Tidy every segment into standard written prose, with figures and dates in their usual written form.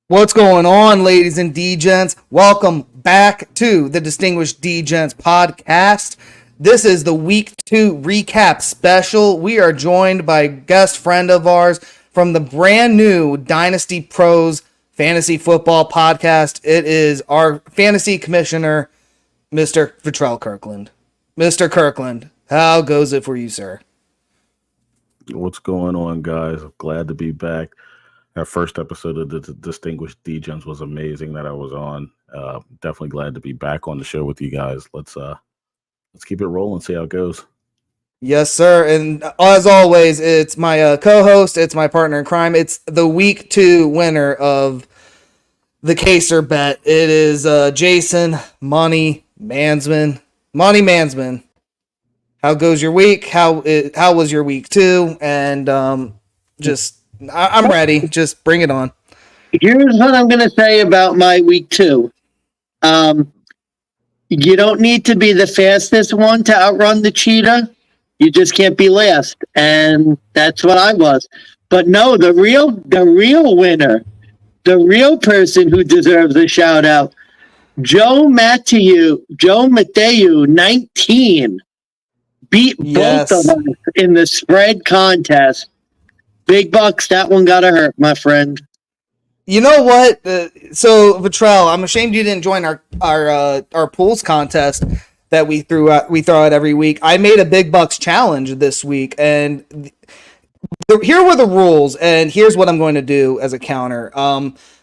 What's going on, ladies and DeGents? Welcome back to the Distinguished DeGents Podcast. This is the Week 2 recap special. We are joined by a guest friend of ours from the brand new Dynasty Pros Fantasy Football Podcast. It is our fantasy commissioner, Mr. Vatrelle Kirkland. Mr. Kirkland, how goes it for you, sir? What's going on, guys? I'm glad to be back. Our first episode of the Distinguished DeGents was amazing that I was on. Definitely glad to be back on the show with you guys. Let's keep it rolling, see how it goes. Yes, sir. And as always, it's my co-host, it's my partner in crime. It's the Week 2 winner of the Caser bet. It is Jason Money Mansman. Money Mansman. How goes your week? How was your week 2? And I'm ready. Just bring it on. Here's what I'm going to say about my week 2. You don't need to be the fastest one to outrun the cheetah. You just can't be last. And that's what I was. But no, the real winner, the real person who deserves a shout out, Joe Matthew 19 beat both of us in the spread contest. Big bucks, that one gotta hurt, my friend. You know what? So Vatrelle, I'm ashamed you didn't join our pools contest that we throw out every week. I made a big bucks challenge this week, and here were the rules, and here's what I'm going to do as a counter.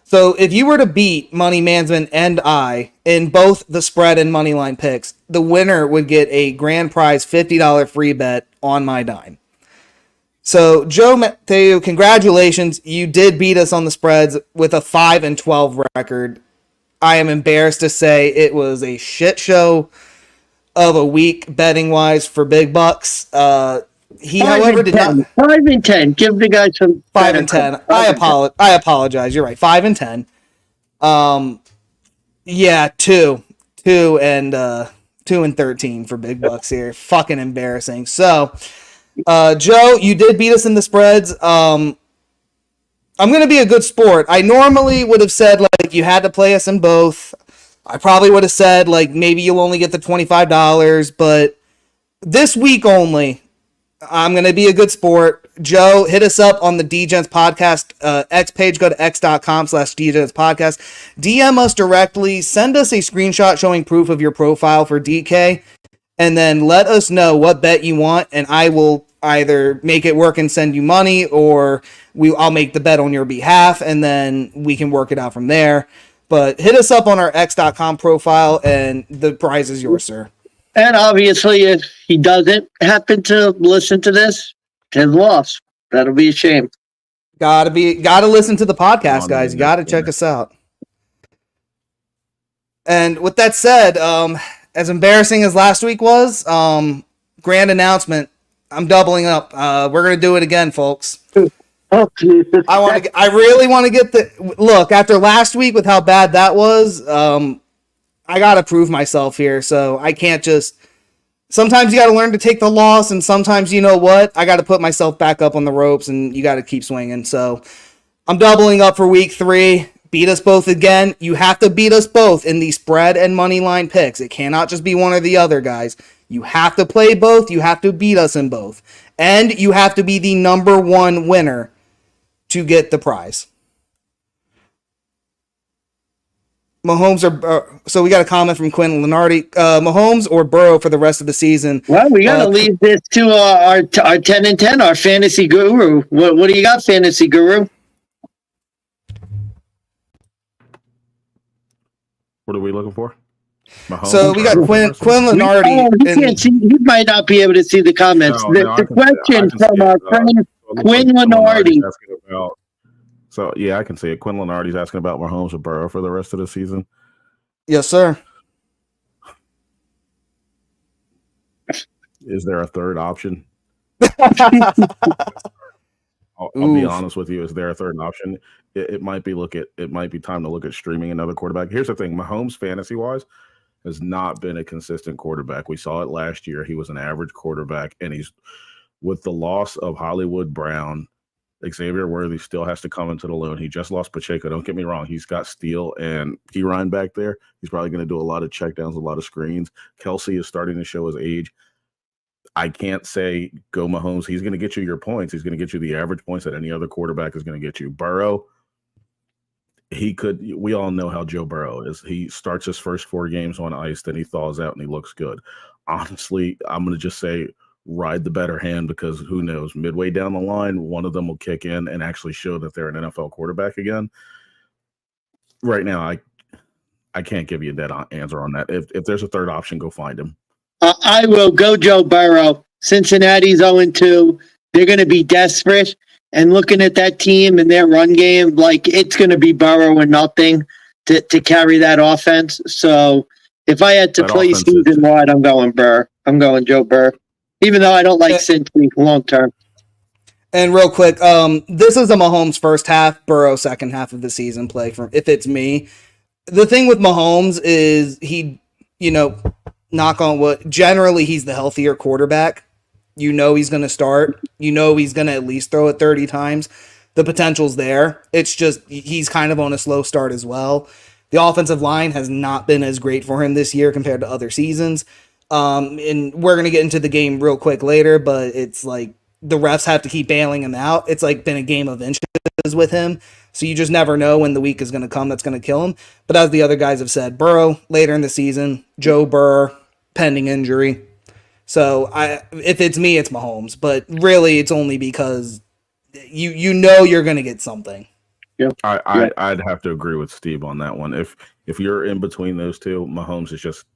So if you were to beat Money Mansman and I in both the spread and money line picks, the winner would get a grand prize $50 free bet on my dime. So, Joe Mateo, congratulations. You did beat us on the spreads with a 5-12 record. I am embarrassed to say it was a shit show of a week betting-wise for big bucks. He, however, did not... 5-10. Give the guy some... 5-10. I apologize. You're right. 5-10. Yeah, 2 and 13 for big bucks here. Fucking embarrassing. So... Joe, you did beat us in the spreads. I'm going to be a good sport. I normally would have said, like, you had to play us in both. I probably would have said, like, maybe you'll only get the $25, but this week only, I'm going to be a good sport. Joe, hit us up on the DeGents Podcast X page. Go to x.com/DeGents Podcast. DM us directly. Send us a screenshot showing proof of your profile for DK. And then let us know what bet you want, and I will either make it work and send you money, or I'll make the bet on your behalf, and then we can work it out from there. But hit us up on our x.com profile, and the prize is yours, sir. And obviously, if he doesn't happen to listen to this, his loss. That'll be a shame. Gotta listen to the podcast, guys. You gotta check us out. And with that said, as embarrassing as last week was, grand announcement. I'm doubling up. We're gonna do it again, folks. Oh, Jesus. I really want to get the look after last week with how bad that was. I gotta prove myself here, so I can't just. Sometimes you gotta learn to take the loss, and sometimes you know what, I gotta put myself back up on the ropes, and you gotta keep swinging. So I'm doubling up for week 3. Beat us both again. You have to beat us both in the spread and money line picks. It cannot just be one or the other, guys. You have to play both. You have to beat us in both. And you have to be the number 1 winner to get the prize. Mahomes so we got a comment from Quinn Lenardi. Mahomes or Burrow for the rest of the season? Well, we got to leave this to our 10 and 10, our fantasy guru. What do you got, fantasy guru? What are we looking for? Mahomes? So we got Quinn Lenardi. You might not be able to see the comments. The question from our friend Quinn Lenardi. So, yeah, I can see it. Quinn Lenardi's asking about Mahomes or Burrow for the rest of the season. Yes, sir. Is there a third option? I'll be honest with you. Is there a third option? It might be time to look at streaming another quarterback. Here's the thing: Mahomes, fantasy-wise, has not been a consistent quarterback. We saw it last year. He was an average quarterback, and he's with the loss of Hollywood Brown Xavier Worthy still has to come into the load. He just lost Pacheco. Don't get me wrong. He's got Steele and Perine back there. He's probably going to do a lot of checkdowns, a lot of screens. Kelsey is starting to show his age. I can't say go Mahomes. He's going to get you your points. He's going to get you the average points that any other quarterback is going to get you. Burrow, we all know how Joe Burrow is. He starts his first 4 games on ice, then he thaws out and he looks good. Honestly, I'm going to just say ride the better hand, because who knows, midway down the line, one of them will kick in and actually show that they're an NFL quarterback again. Right now, I can't give you a dead answer on that. If there's a third option, go find him. I will go Joe Burrow. Cincinnati's 0-2. They're going to be desperate. And looking at that team and their run game, like, it's going to be Burrow and nothing to carry that offense. So if I had to play season-wide, I'm going Burr. I'm going Joe Burr. Even though I don't like Cincy long-term. And real quick, this is a Mahomes first half, Burrow second half of the season play, if it's me. The thing with Mahomes is he, knock on wood, generally he's the healthier quarterback. He's going to start. He's going to at least throw it 30 times. The potential's there. It's just he's kind of on a slow start as well. The offensive line has not been as great for him this year compared to other seasons. And we're going to get into the game real quick later, but it's like the refs have to keep bailing him out. It's like been a game of inches with him. So you just never know when the week is going to come that's going to kill him. But as the other guys have said, Burrow later in the season, Joe Burr, pending injury. So if it's me, it's Mahomes. But really, it's only because you're going to get something. Yeah. I'd have to agree with Steve on that one. If you're in between those two, Mahomes is just,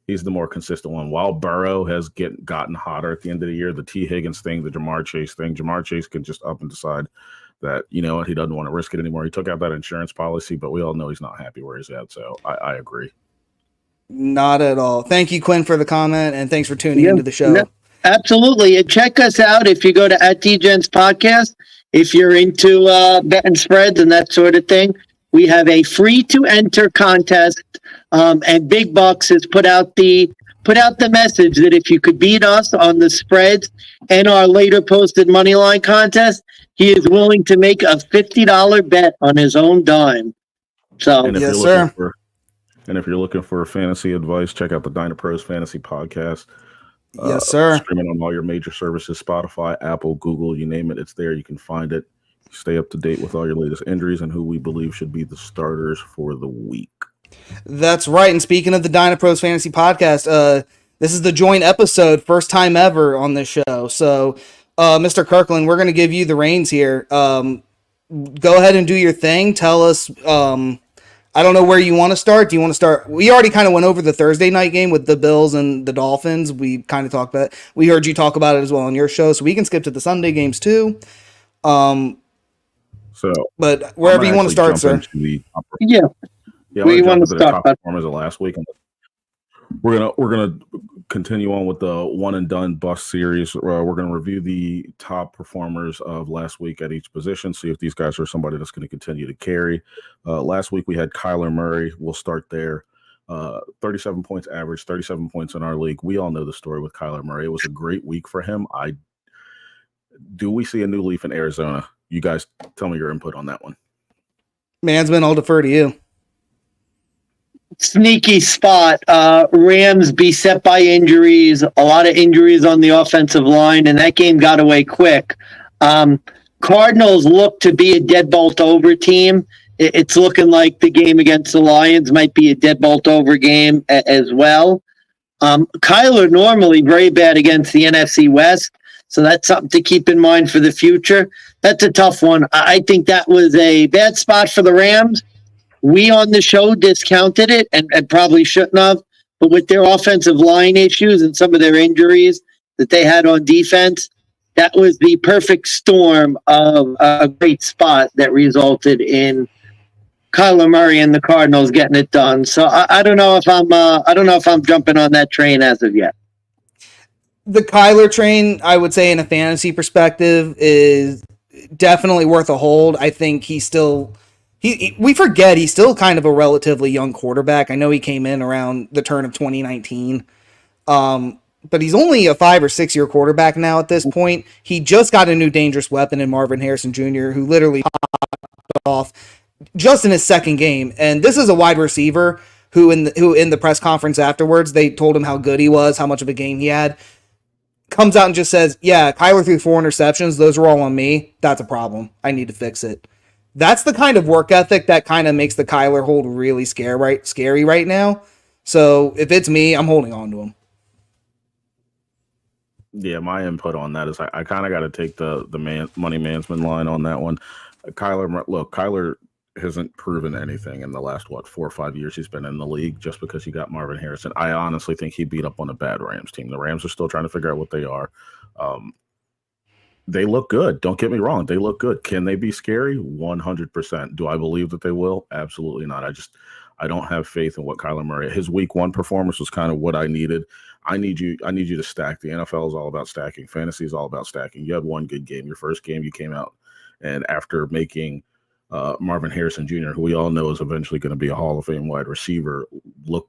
he's the more consistent one. While Burrow has gotten hotter at the end of the year, the T. Higgins thing, the Jamar Chase thing, Jamar Chase can just up and decide that, he doesn't want to risk it anymore. He took out that insurance policy, but we all know he's not happy where he's at. So I agree. Not at all. Thank you, Quinn, for the comment, and thanks for tuning into the show. No, absolutely. And check us out if you go to @DeGents Podcast. If you're into betting spreads and that sort of thing, we have a free to enter contest, and Big Bucks has put out the message that if you could beat us on the spreads and our later posted money line contest, he is willing to make a $50 bet on his own dime. So yes, sir. And if you're looking for fantasy advice, check out the DynaPros Fantasy Podcast. Yes, sir. Streaming on all your major services, Spotify, Apple, Google, you name it, it's there. You can find it. Stay up to date with all your latest injuries and who we believe should be the starters for the week. That's right. And speaking of the Dynapros Fantasy Podcast, this is the joint episode, first time ever on this show. So, Mr. Kirkland, we're going to give you the reins here. Go ahead and do your thing. Tell us, I don't know where you want to start. Do you want to start? We already kind of went over the Thursday night game with the Bills and the Dolphins. We kind of talked about it. We heard you talk about it as well on your show, so we can skip to the Sunday games too. But wherever you want to start, sir. Yeah. We want to start top performers of last week. We're gonna continue on with the one and done bust series. We're gonna review the top performers of last week at each position. See if these guys are somebody that's going to continue to carry. Last week we had Kyler Murray. We'll start there. 37 points average, 37 points in our league. We all know the story with Kyler Murray. It was a great week for him. Do we see a new leaf in Arizona? You guys tell me your input on that one. Mansman, I'll defer to you. Sneaky spot. Rams beset by injuries, a lot of injuries on the offensive line, and that game got away quick. Cardinals look to be a deadbolt over team. It's looking like the game against the Lions might be a deadbolt over game as well. Kyler normally very bad against the NFC West, so that's something to keep in mind for the future. That's a tough one. I think that was a bad spot for the Rams. We on the show discounted it and probably shouldn't have, but with their offensive line issues and some of their injuries that they had on defense, that was the perfect storm of a great spot that resulted in Kyler Murray and the Cardinals getting it done. So I don't know if I'm jumping on that train as of yet. The Kyler train, I would say, in a fantasy perspective, is definitely worth a hold. I think he's still. We forget he's still kind of a relatively young quarterback. I know he came in around the turn of 2019. but he's only a 5 or 6 year quarterback now at this point. He just got a new dangerous weapon in Marvin Harrison Jr., who literally popped off just in his second game. And this is a wide receiver who in the press conference afterwards, they told him how good he was, how much of a game he had. Comes out and just says, yeah, Kyler threw 4 interceptions. Those were all on me. That's a problem. I need to fix it. That's the kind of work ethic that kind of makes the Kyler hold really scary right now. So if it's me, I'm holding on to him. Yeah, my input on that is I kind of got to take the money management line on that one. Kyler hasn't proven anything in the last 4 or 5 years he's been in the league just because he got Marvin Harrison. I honestly think he beat up on a bad Rams team. The Rams are still trying to figure out what they are. They look good. Don't get me wrong. They look good. Can they be scary? 100%. Do I believe that they will? Absolutely not. I don't have faith in what Kyler Murray. His week 1 performance was kind of what I needed. I need you to stack. The NFL is all about stacking. Fantasy is all about stacking. You had one good game. Your first game, you came out, and after making Marvin Harrison Jr., who we all know is eventually going to be a Hall of Fame wide receiver, look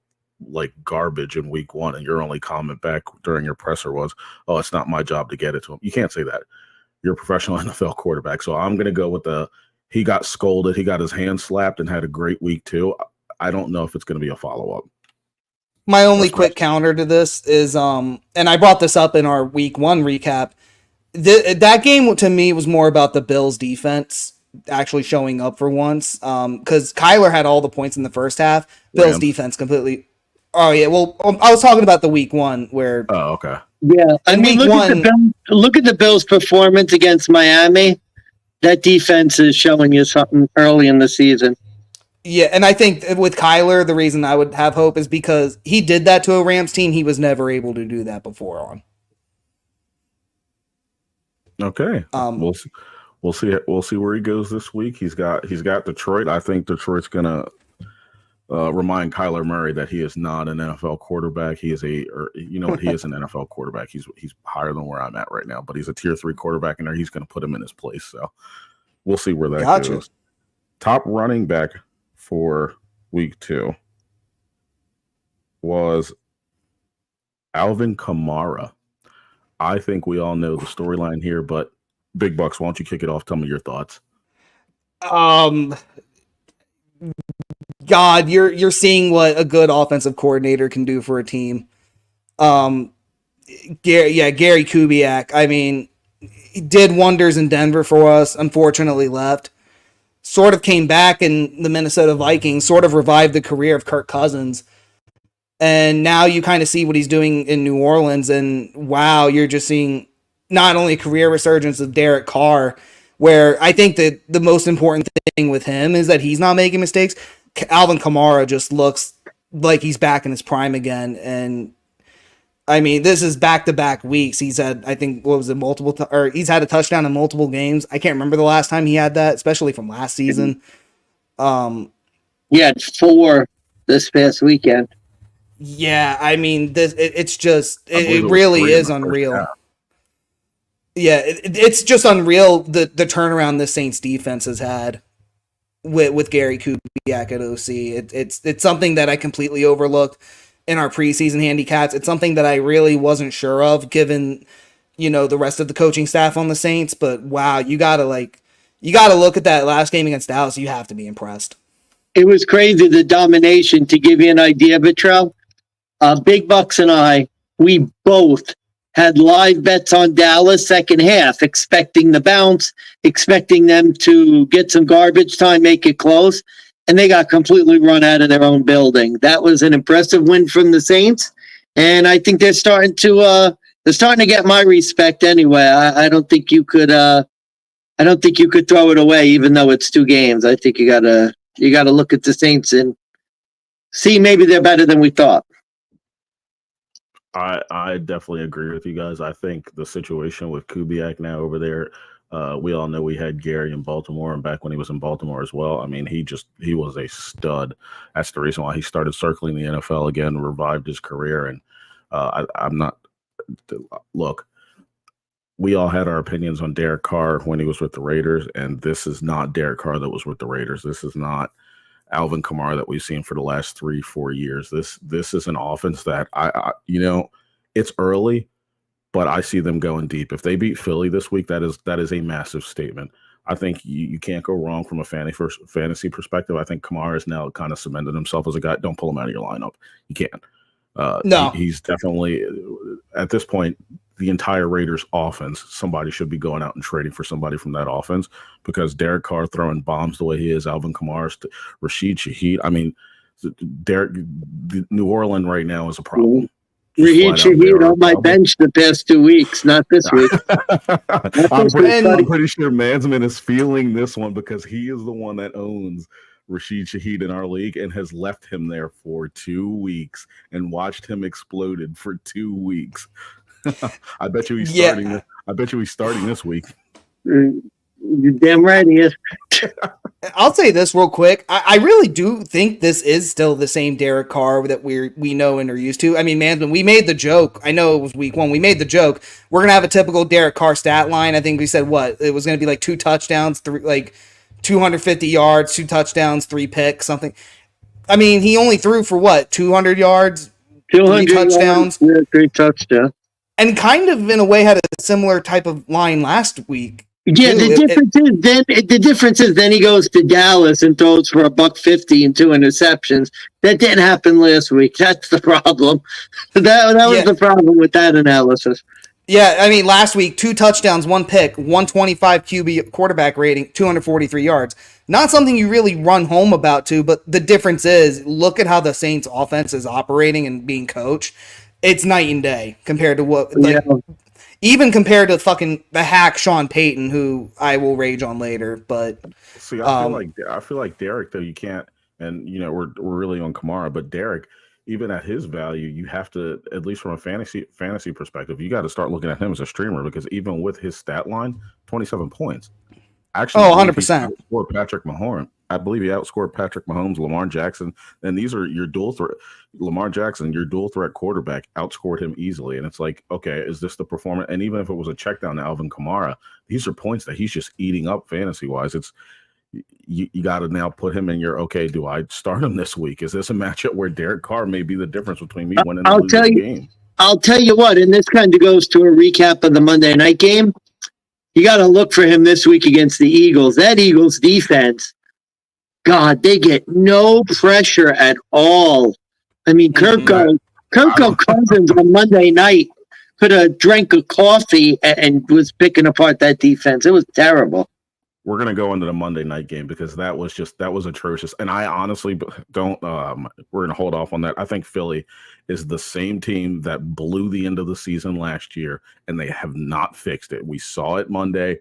like garbage in week 1, and your only comment back during your presser was, "Oh, it's not my job to get it to him." You can't say that. You're a professional NFL quarterback. So I'm going to go with he got scolded, he got his hand slapped, and had a great week 2. I don't know if it's going to be a follow-up. My only quick counter to this is, and I brought this up in our week 1 recap, that game to me was more about the Bills defense actually showing up for once, because Kyler had all the points in the first half. Bills defense completely. Oh yeah, well, I was talking about the week 1 where. Oh, okay. Yeah, I mean, look at the Bills' performance against Miami. That defense is showing you something early in the season. Yeah, and I think with Kyler, the reason I would have hope is because he did that to a Rams team he was never able to do that before on. Okay, we'll see where he goes this week. He's got Detroit. I think Detroit's gonna remind Kyler Murray that he is not an NFL quarterback. He is he is an NFL quarterback. He's higher than where I'm at right now, but he's a tier 3 quarterback in there. He's going to put him in his place. So we'll see where that goes. Top running back for week 2 was Alvin Kamara. I think we all know the storyline here, but Big Bucks, why don't you kick it off? Tell me your thoughts. God, you're seeing what a good offensive coordinator can do for a team. Gary Kubiak. I mean, he did wonders in Denver for us. Unfortunately, left. Sort of came back in the Minnesota Vikings. Sort of revived the career of Kirk Cousins. And now you kind of see what he's doing in New Orleans. And wow, you're just seeing not only a career resurgence of Derek Carr, where I think that the most important thing with him is that he's not making mistakes. Alvin Kamara just looks like he's back in his prime again. And I mean, this is back-to-back weeks. He's had, I think, he's had a touchdown in multiple games. I can't remember the last time he had that, especially from last season. He had 4 this past weekend. Yeah, I mean, it really is unreal. Yeah, it's just unreal the turnaround the Saints defense has had with Gary Kubiak at OC. It's something that I completely overlooked in our preseason handicaps. It's something that I really wasn't sure of given, the rest of the coaching staff on the Saints. But wow, you gotta look at that last game against Dallas. You have to be impressed. It was crazy, the domination. To give you an idea, Vatrelle, Big Bucks and I, we both had live bets on Dallas second half, expecting the bounce, expecting them to get some garbage time, make it close, and they got completely run out of their own building. That was an impressive win from the Saints, and I think they're starting to get my respect anyway. I don't think you could throw it away, even though it's 2 games. I think you gotta look at the Saints and see maybe they're better than we thought. I definitely agree with you guys. I think the situation with Kubiak now over there, we all know we had Gary in Baltimore, and back when he was in Baltimore as well. I mean, he was a stud. That's the reason why he started circling the NFL again, revived his career. And look, we all had our opinions on Derek Carr when he was with the Raiders, and this is not Derek Carr that was with the Raiders. This is not Alvin Kamara that we've seen for the last 3-4 years. This is an offense that it's early, but I see them going deep. If they beat Philly this week, that is a massive statement. I think you can't go wrong from a fantasy perspective. I think Kamara has now kind of cemented himself as a guy. Don't pull him out of your lineup. You can't. No. He's definitely, at this point, the entire Raiders offense, somebody should be going out and trading for somebody from that offense, because Derek Carr throwing bombs the way he is, Alvin Kamara, Rashid Shaheed. I mean, New Orleans right now is a problem. Rashid Shaheed on my bench the past 2 weeks, not this week. I'm pretty sure Mansman is feeling this one, because he is the one that owns Rashid Shaheed in our league and has left him there for 2 weeks and watched him exploded for 2 weeks. I bet you he's starting. I bet you he's starting this week. You're damn right he is. I'll say this real quick. I really do think this is still the same Derek Carr that we know and are used to. I mean, man, we made the joke. I know it was week 1. We made the joke. We're gonna have a typical Derek Carr stat line. I think we said it was gonna be like 2 touchdowns, 250 yards, 2 touchdowns, 3 picks, something. I mean, he only threw for 200 yards, 3 touchdowns, 3 touchdowns. And kind of in a way had a similar type of line last week. Yeah, the difference is then he goes to Dallas and throws for $150 and 2 interceptions. That didn't happen last week. That's the problem. That was the problem with that analysis. Yeah, I mean, last week, 2 touchdowns, 1 pick, 125 QB quarterback rating, 243 yards. Not something you really run home about too, but the difference is, look at how the Saints offense is operating and being coached. It's night and day compared to what, even compared to the hack Sean Payton, who I will rage on later. But see, I feel like Derek, though, you can't, and we're really on Kamara, but Derek, even at his value, you have to, at least from a fantasy perspective, you got to start looking at him as a streamer, because even with his stat line, 27 points. Actually, 100%. Outscored Patrick Mahomes. I believe he outscored Patrick Mahomes, Lamar Jackson, and these are your dual threat. Lamar Jackson, your dual threat quarterback, outscored him easily. And it's like, okay, is this the performance? And even if it was a check down to Alvin Kamara, these are points that he's just eating up fantasy wise. It's you got to now put him in your, okay, do I start him this week? Is this a matchup where Derek Carr may be the difference between me winning and losing the game? I'll tell you what, and this kind of goes to a recap of the Monday night game. You got to look for him this week against the Eagles. That Eagles defense, God, they get no pressure at all. I mean, Kirk Cousins on Monday night could have drank a coffee and was picking apart that defense. It was terrible. We're going to go into the Monday night game, because that was atrocious. And I honestly don't, we're going to hold off on that. I think Philly is the same team that blew the end of the season last year, and they have not fixed it. We saw it Monday.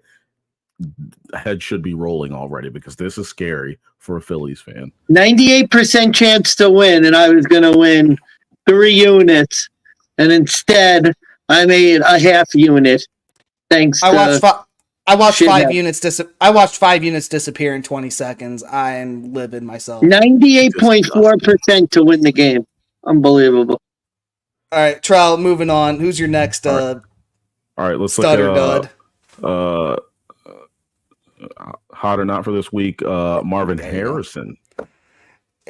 Head should be rolling already, because this is scary for a Phillies fan. 98% chance to win, and I was going to win 3 units, and instead I made a half unit. Thanks. I watched 5 units. I watched 5 units disappear in 20 seconds. I am livid myself. 98.4% to win the game. Unbelievable. All right, Trell. Moving on. Who's your next? All right, let's stud look or dud. Hot or not for this week? Marvin Harrison.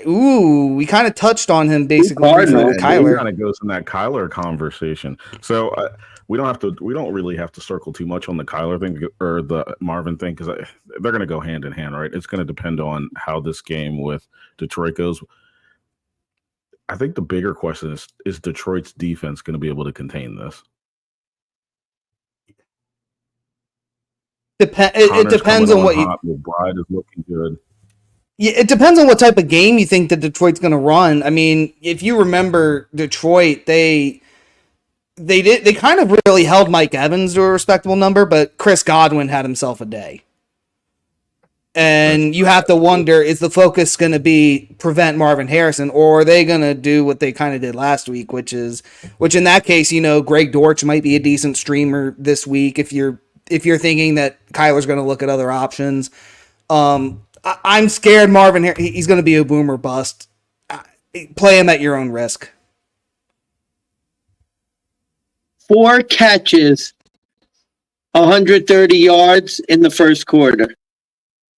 Ooh, we kind of touched on him basically. Kyler kind of goes in that Kyler conversation. So we don't really have to circle too much on the Kyler thing or the Marvin thing, because they're going to go hand in hand, right? It's going to depend on how this game with Detroit goes. I think the bigger question is Detroit's defense going to be able to contain this? It depends on what McBride is looking good. Yeah, it depends on what type of game you think that Detroit's going to run. I mean, if you remember Detroit, they kind of really held Mike Evans to a respectable number, but Chris Godwin had himself a day. And you have to wonder, is the focus going to be prevent Marvin Harrison, or are they going to do what they kind of did last week, which in that case, Greg Dortch might be a decent streamer this week if you're thinking that Kyler's going to look at other options. I'm scared Marvin Harrison, he's going to be a boomer bust. Play him at your own risk. 4 catches, 130 yards in the first quarter.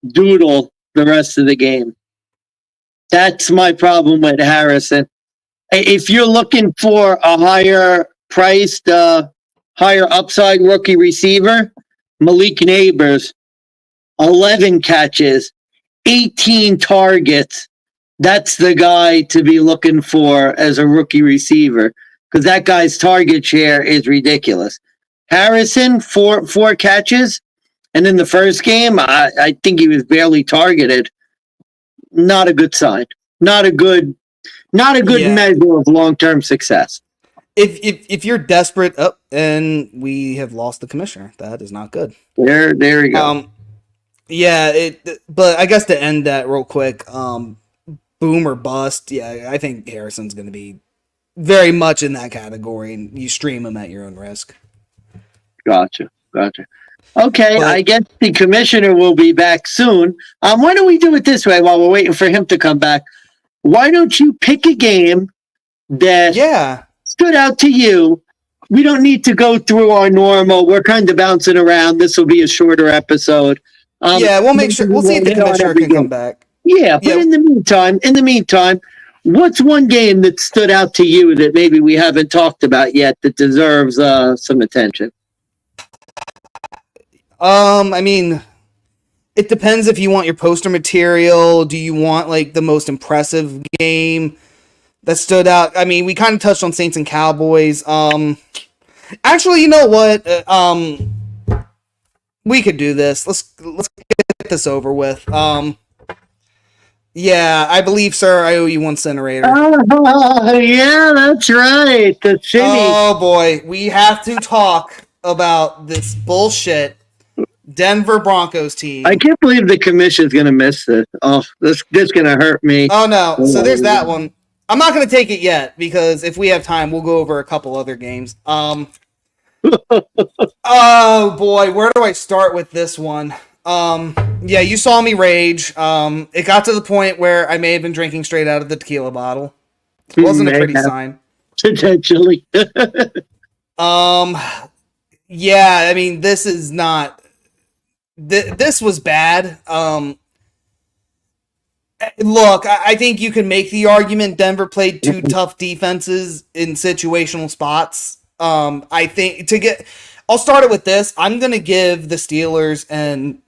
Doodle the rest of the game. That's my problem with Harrison. If you're looking for a higher priced higher upside rookie receiver, Malik Neighbors, 11 catches, 18 targets. That's the guy to be looking for as a rookie receiver because that guy's target share is ridiculous. Harrison, four catches, and in the first game, I think he was barely targeted. Not a good sign. Not a good measure of long-term success. If you're desperate, and we have lost the commissioner. That is not good. There you go. But I guess to end that real quick, boom or bust. Yeah, I think Harrison's going to be very much in that category, and you stream him at your own risk. Gotcha. Okay, I guess the commissioner will be back soon. Why don't we do it this way while we're waiting for him to come back? Why don't you pick a game that stood out to you? We don't need to go through our normal. We're kind of bouncing around. This will be a shorter episode. We'll make sure. We'll see if the commissioner can come back. Yeah, but in the meantime, what's one game that stood out to you that maybe we haven't talked about yet that deserves some attention? I mean, it depends if you want your poster material. Do you want like the most impressive game that stood out? I mean, we kind of touched on Saints and Cowboys. Actually, you know what? We could do this. Let's get this over with. Yeah, I believe, sir, I owe you one Incinerator. Oh, yeah, that's right. The city. Oh boy, we have to talk about this bullshit Denver Broncos team. I can't believe the commission's going to miss this. Oh, this is going to hurt me. Oh, no. So there's that one. I'm not going to take it yet because if we have time, we'll go over a couple other games. Oh, boy. Where do I start with this one? Yeah, you saw me rage. It got to the point where I may have been drinking straight out of the tequila bottle. It wasn't a pretty sign. Potentially. Yeah, I mean, this is not... This was bad. Look, I think you can make the argument Denver played two tough defenses in situational spots. I think I'll start it with this. I'm going to give the Steelers and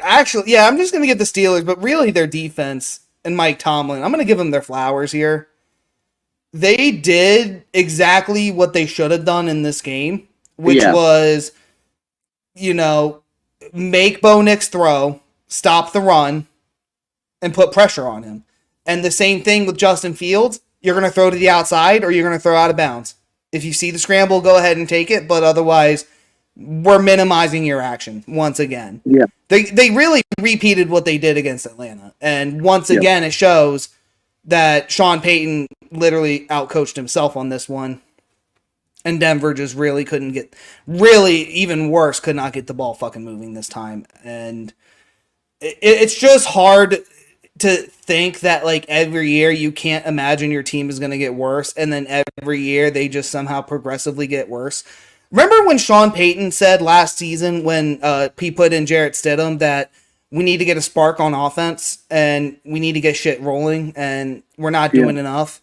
actually, yeah, I'm just going to give the Steelers, but really their defense and Mike Tomlin, I'm going to give them their flowers here. They did exactly what they should have done in this game, which was, make Bo Nix throw, stop the run, and put pressure on him. And the same thing with Justin Fields. You're going to throw to the outside or you're going to throw out of bounds. If you see the scramble, go ahead and take it. But otherwise, we're minimizing your action once again. Yeah. They really repeated what they did against Atlanta. And once again, it shows that Sean Payton literally outcoached himself on this one. And Denver just really couldn't get, even worse, could not get the ball fucking moving this time. And it's just hard to think that, like, every year you can't imagine your team is going to get worse. And then every year they just somehow progressively get worse. Remember when Sean Payton said last season when he put in Jarrett Stidham that we need to get a spark on offense and we need to get shit rolling and we're not doing enough?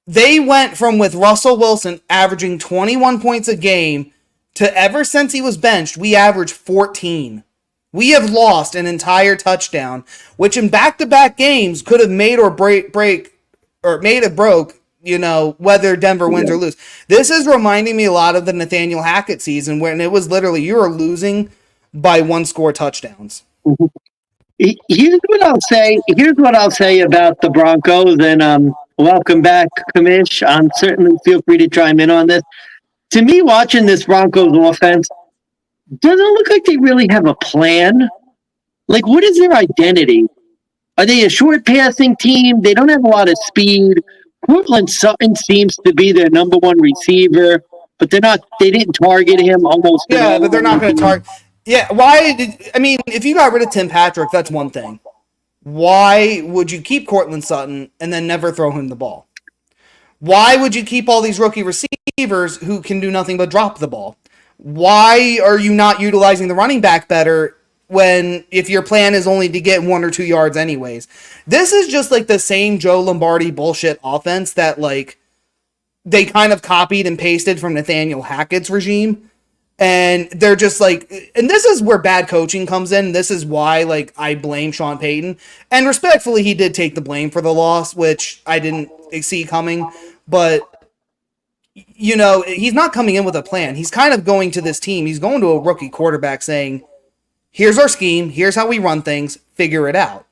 They went from with Russell Wilson averaging 21 points a game to ever since he was benched, we averaged 14. We have lost an entire touchdown, which in back-to-back games could have made or broke, whether Denver wins or lose. This is reminding me a lot of the Nathaniel Hackett season when it was literally you were losing by one-score touchdowns. Here's what I'll say about the Broncos, and welcome back, Commish. Certainly feel free to chime in on this. To me, watching this Broncos offense, doesn't look like they really have a plan. Like, what is their identity? Are they a short passing team? They don't have a lot of speed. Cortland Sutton seems to be their number one receiver, but they didn't target him almost. Yeah, but they're not going to target. Yeah, if you got rid of Tim Patrick, that's one thing. Why would you keep Cortland Sutton and then never throw him the ball? Why would you keep all these rookie receivers who can do nothing but drop the ball? Why are you not utilizing the running back better if your plan is only to get 1 or 2 yards anyways? This is just like the same Joe Lombardi bullshit offense that, like, they kind of copied and pasted from Nathaniel Hackett's regime. And they're just like, and this is where bad coaching comes in. This is why, like, I blame Sean Payton. And respectfully, he did take the blame for the loss, which I didn't see coming. But, you know, he's not coming in with a plan. He's kind of going to this team. He's going to a rookie quarterback saying, here's our scheme. Here's how we run things. Figure it out.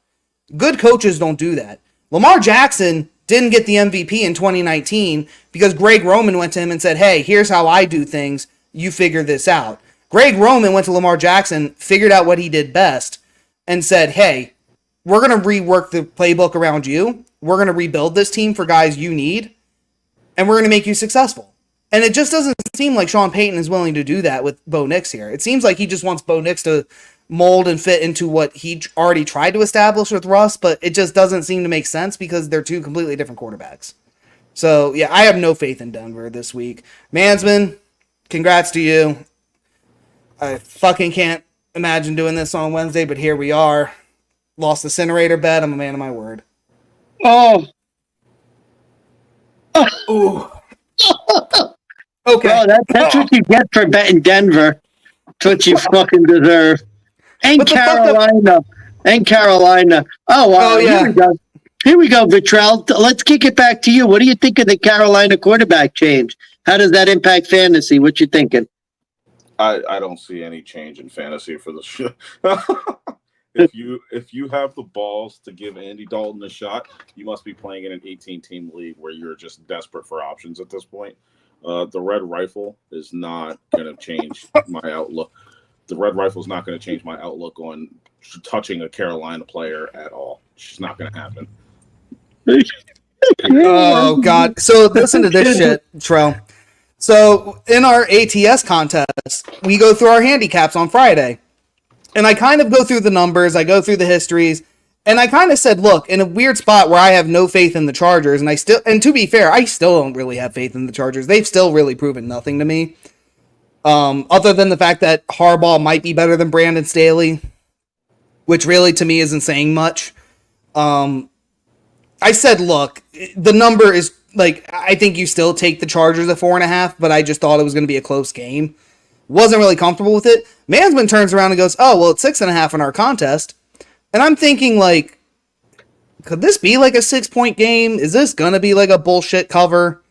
Good coaches don't do that. Lamar Jackson didn't get the MVP in 2019 because Greg Roman went to him and said, hey, here's how I do things. You figure this out. Greg Roman went to Lamar Jackson, figured out what he did best, and said, hey, we're going to rework the playbook around you. We're going to rebuild this team for guys you need, and we're going to make you successful. And it just doesn't seem like Sean Payton is willing to do that with Bo Nix here. It seems like he just wants Bo Nix to mold and fit into what he already tried to establish with Russ, but it just doesn't seem to make sense because they're two completely different quarterbacks. So, yeah, I have no faith in Denver this week. Mansman, congrats to you. I fucking can't imagine doing this on Wednesday, but here we are. Lost the incinerator bet. I'm a man of my word. Oh. Ooh. Okay. Bro, that's what you get for betting Denver. That's what you fucking deserve. And Carolina. And Carolina. Oh, yeah. Here we go. Here we go, Vatrelle. Let's kick it back to you. What do you think of the Carolina quarterback change? How does that impact fantasy? What you thinking? I don't see any change in fantasy for the show. If you have the balls to give Andy Dalton a shot, you must be playing in an 18-team league where you're just desperate for options at this point. The Red Rifle is not going to change my outlook. The Red Rifle is not going to change my outlook on touching a Carolina player at all. It's just not going to happen. Oh, God. So listen to this shit, Trell. So in our ATS contest, we go through our handicaps on Friday. And I kind of go through the numbers, I go through the histories, and I kind of said, look, in a weird spot where I have no faith in the Chargers, and to be fair, I still don't really have faith in the Chargers. They've still really proven nothing to me. Other than the fact that Harbaugh might be better than Brandon Staley, which really to me isn't saying much. I said, look, the number is, like, I think you still take the Chargers at 4.5, but I just thought it was going to be a close game. Wasn't really comfortable with it. Mansman turns around and goes, oh, well, it's 6.5 in our contest. And I'm thinking, like, could this be like a 6-point game? Is this going to be like a bullshit cover?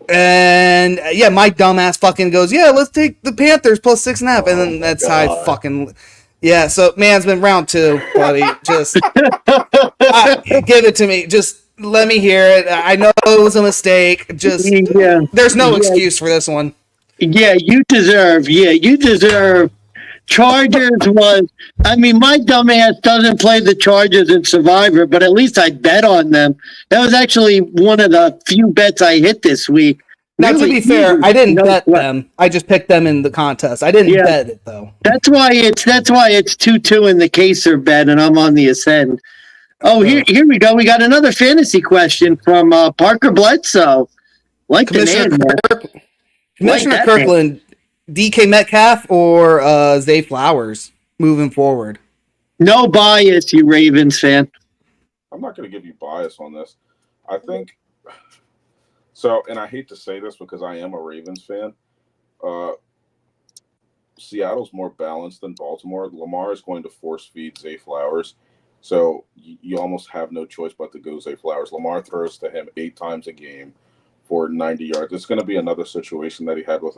And, yeah, my dumbass fucking goes, yeah, let's take the Panthers plus 6.5. And then that's how I fucking... Yeah, so Mansman, round 2, buddy. Just give it to me. Just let me hear it. I know it was a mistake. Just there's no excuse for this one. Yeah, you deserve. Chargers was. I mean, my dumbass doesn't play the Chargers in Survivor, but at least I bet on them. That was actually one of the few bets I hit this week. Now, to be fair, I didn't bet them. I just picked them in the contest. I didn't bet it though. That's why it's 2-2 in the Kaser bet, and I'm on the ascend. Oh, here we go. We got another fantasy question from Parker Bledsoe. Like Commissioner Kirkland, DK Metcalf or Zay Flowers moving forward? No bias, you Ravens fan. I'm not going to give you bias on this. I think so, and I hate to say this because I am a Ravens fan. Seattle's more balanced than Baltimore. Lamar is going to force feed Zay Flowers. So you almost have no choice but to go Zay Flowers. Lamar throws to him 8 times a game for 90 yards. It's going to be another situation that he had with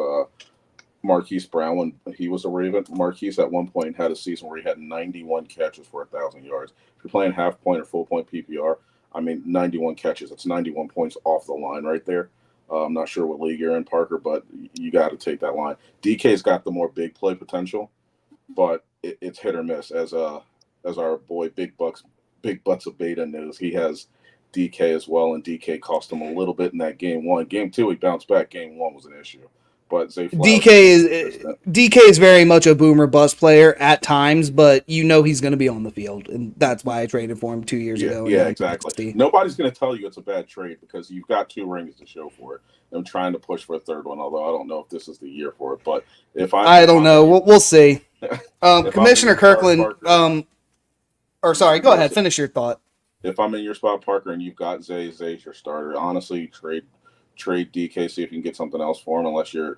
Marquise Brown when he was a Raven. Marquise at one point had a season where he had 91 catches for 1,000 yards. If you're playing half point or full point PPR, I mean, 91 catches. That's 91 points off the line right there. I'm not sure what league you're in, Parker, but you got to take that line. DK's got the more big play potential, but it's hit or miss. As our boy Big Butts of Beta knows, he has DK as well, and DK cost him a little bit in that game 1. Game 2, he bounced back. Game 1 was an issue. But Zay Flowers DK is very much a boomer bust player at times, but you know he's going to be on the field, and that's why I traded for him 2 years ago. Yeah, exactly. Nobody's going to tell you it's a bad trade because you've got 2 rings to show for it. I'm trying to push for a third one, although I don't know if this is the year for it. But I don't know. We'll see. Commissioner Kirkland. Or sorry, go ahead. Finish your thought. if I'm in your spot, Parker, and you've got Zay's your starter, honestly, trade DK, see if you can get something else for him, unless you're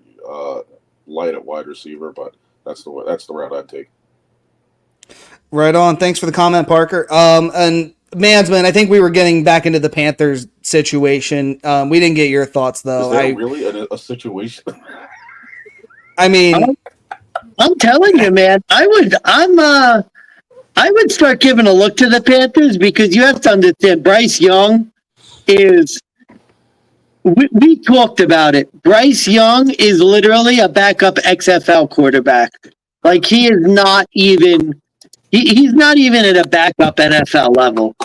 light at wide receiver. But that's the route I'd take. Right on. Thanks for the comment, Parker. And Mansman, I think we were getting back into the Panthers situation. We didn't get your thoughts though. Is that really a situation? I mean, I'm telling you, man. I would start giving a look to the Panthers, because you have to understand Bryce Young is. We talked about it. Bryce Young is literally a backup XFL quarterback. Like, he is not even. He's not even at a backup NFL level.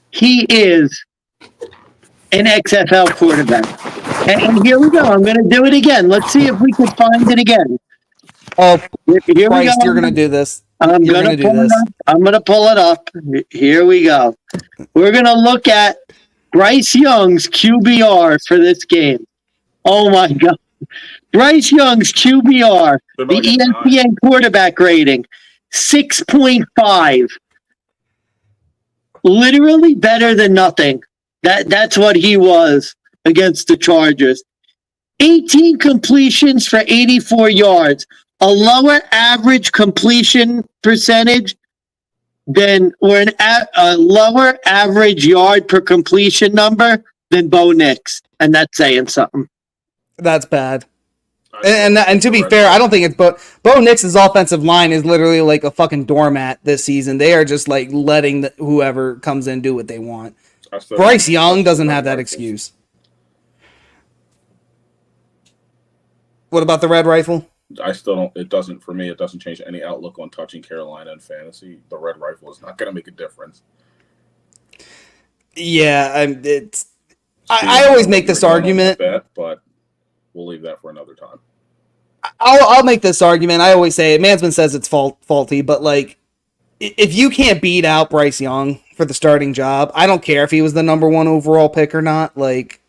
He is an XFL quarterback. And here we go. I'm going to do it again. Let's see if we can find it again. oh, Here Bryce, we go. you're going to do this. I'm You're gonna gonna do pull it this. up. I'm gonna pull it up. Here we go. We're gonna look at Bryce Young's QBR for this game. Oh my God. Bryce Young's QBR, the ESPN quarterback rating, 6.5. Literally better than nothing. That's what he was against the Chargers. 18 completions for 84 yards. A lower average completion percentage than, or a lower average yard per completion number than Bo Nix. And that's saying something. That's bad. And to be fair, I don't think it's Bo Nix's offensive line is literally like a fucking doormat this season. They are just like letting whoever comes in do what they want. Bryce Young doesn't have that excuse. What about the red rifle? I still don't. It doesn't, for me, it doesn't change any outlook on touching Carolina in fantasy. The red rifle is not going to make a difference. Yeah, I always make this argument. But we'll leave that for another time. I'll make this argument. I always say it. Mansman says it's faulty, but like, if you can't beat out Bryce Young for the starting job, I don't care if he was the number 1 overall pick or not. Like,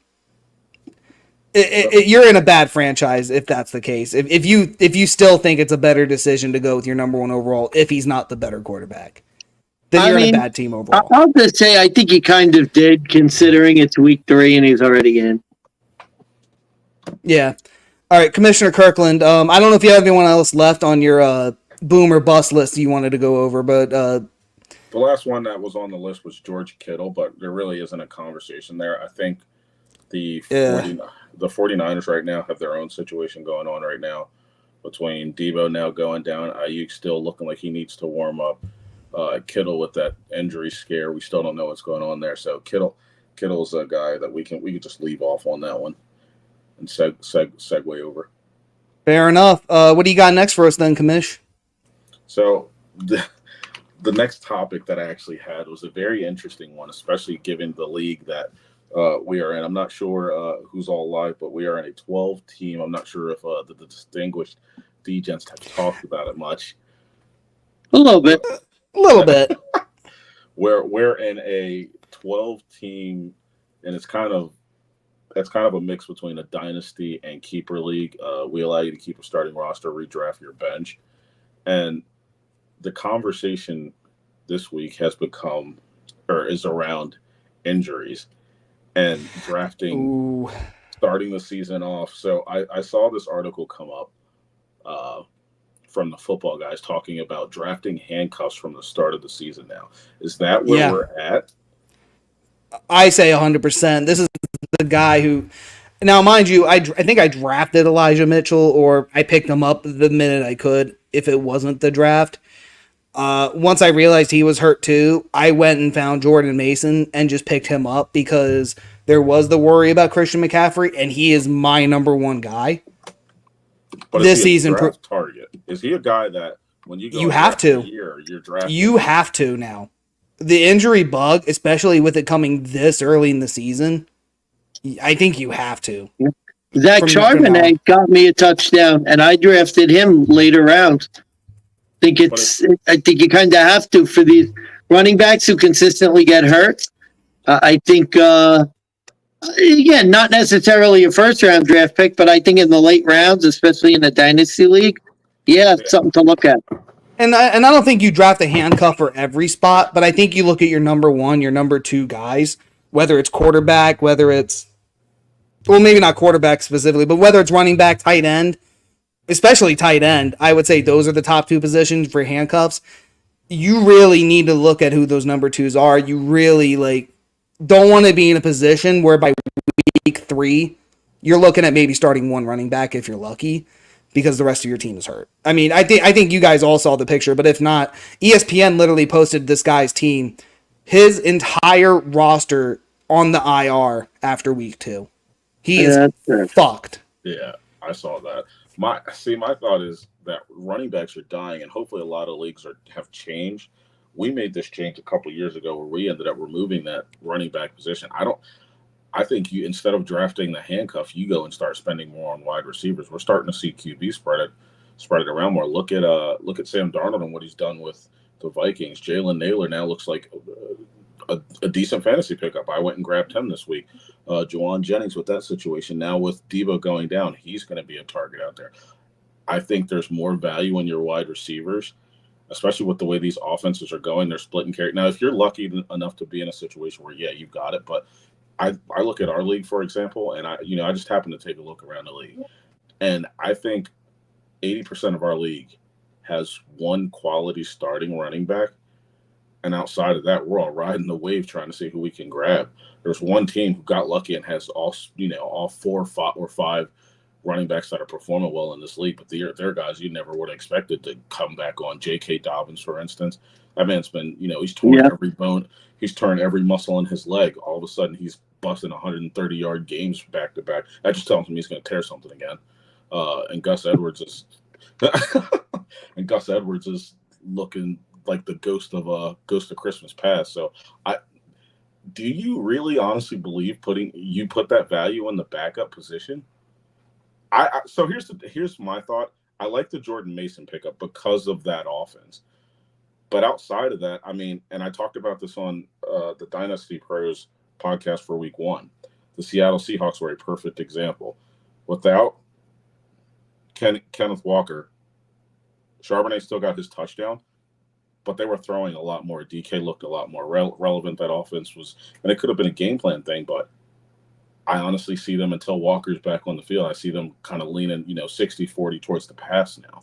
you're in a bad franchise if that's the case. If you still think it's a better decision to go with your number 1 overall if he's not the better quarterback, then you're in a bad team overall. I'll just say I think he kind of did, considering it's week 3 and he's already in. Yeah. All right, Commissioner Kirkland. I don't know if you have anyone else left on your boom or bust list you wanted to go over, but the last one that was on the list was George Kittle, but there really isn't a conversation there. I think the 49ers right now have their own situation going on right now, between Debo now going down, Ayuk still looking like he needs to warm up, Kittle with that injury scare. We still don't know what's going on there. So Kittle's a guy that we can just leave off on that one and segue over. Fair enough. What do you got next for us then, Commish? So the next topic that I actually had was a very interesting one, especially given the league that we are in. I'm not sure who's all live, but we are in a 12-team. I'm not sure if the distinguished DeGents have talked about it much. A little bit. We're in a 12-team, and it's kind of a mix between a dynasty and keeper league. We allow you to keep a starting roster, redraft your bench, and the conversation this week has become, or is around, injuries and drafting, starting the season off. So I saw this article come up from the football guys talking about drafting handcuffs from the start of the season now. Is that where we're at? I say 100%. This is the guy who, now mind you, I think I drafted Elijah Mitchell, or I picked him up the minute I could if it wasn't the draft. Once I realized he was hurt too, I went and found Jordan Mason and just picked him up because there was the worry about Christian McCaffrey, and he is my number 1 guy. But this season, target, is he a guy that when you go you have to you're drafting? You have to now. The injury bug, especially with it coming this early in the season, I think you have to. Zach Charbonnet got me a touchdown, and I drafted him later rounds. I think you kind of have to for these running backs who consistently get hurt. I think, again, not necessarily a first-round draft pick, but I think in the late rounds, especially in the Dynasty League, it's something to look at. And I don't think you draft a handcuff for every spot, but I think you look at your number one, your number two guys, whether it's quarterback, whether it's, well, maybe not quarterback specifically, but whether it's running back, tight end, especially tight end, I would say those are the top two positions for handcuffs. You really need to look at who those number twos are. You really don't want to be in a position where by week 3, you're looking at maybe starting one running back if you're lucky, because the rest of your team is hurt. I mean, I think you guys all saw the picture, but if not, ESPN literally posted this guy's team, his entire roster on the IR after week 2. He is fucked. Yeah, I saw that. My thought is that running backs are dying, and hopefully a lot of leagues have changed. We made this change a couple of years ago where we ended up removing that running back position. I think you, instead of drafting the handcuff, you go and start spending more on wide receivers. We're starting to see QB spread it around more. Look at Sam Darnold and what he's done with the Vikings. Jalen Naylor now looks like a decent fantasy pickup. I went and grabbed him this week. Juwan Jennings with that situation. Now with Debo going down, he's going to be a target out there. I think there's more value in your wide receivers, especially with the way these offenses are going. They're splitting carry. Now, if you're lucky enough to be in a situation where, yeah, you got it, but I look at our league, for example, and I just happen to take a look around the league, and I think 80% of our league has one quality starting running back, and outside of that, we're all riding the wave trying to see who we can grab. There's one team who got lucky and has all 4 or 5 running backs that are performing well in this league, but they're guys you never would have expected to come back on. J.K. Dobbins, for instance, that man's been, he's torn every bone, he's turned every muscle in his leg. All of a sudden, he's busting 130-yard games back to back. That just tells him he's going to tear something again. And Gus Edwards is looking like the ghost of Christmas past. So do you really honestly believe put that value in the backup position? So here's my thought. I like the Jordan Mason pickup because of that offense. But outside of that, I mean, and I talked about this on the Dynasty Pros podcast for week 1. The Seattle Seahawks were a perfect example. Without Kenneth Walker, Charbonnet still got his touchdown, but they were throwing a lot more. DK looked a lot more relevant. That offense was, and it could have been a game plan thing, but I honestly see them, until Walker's back on the field, I see them kind of leaning, 60-40 towards the pass now.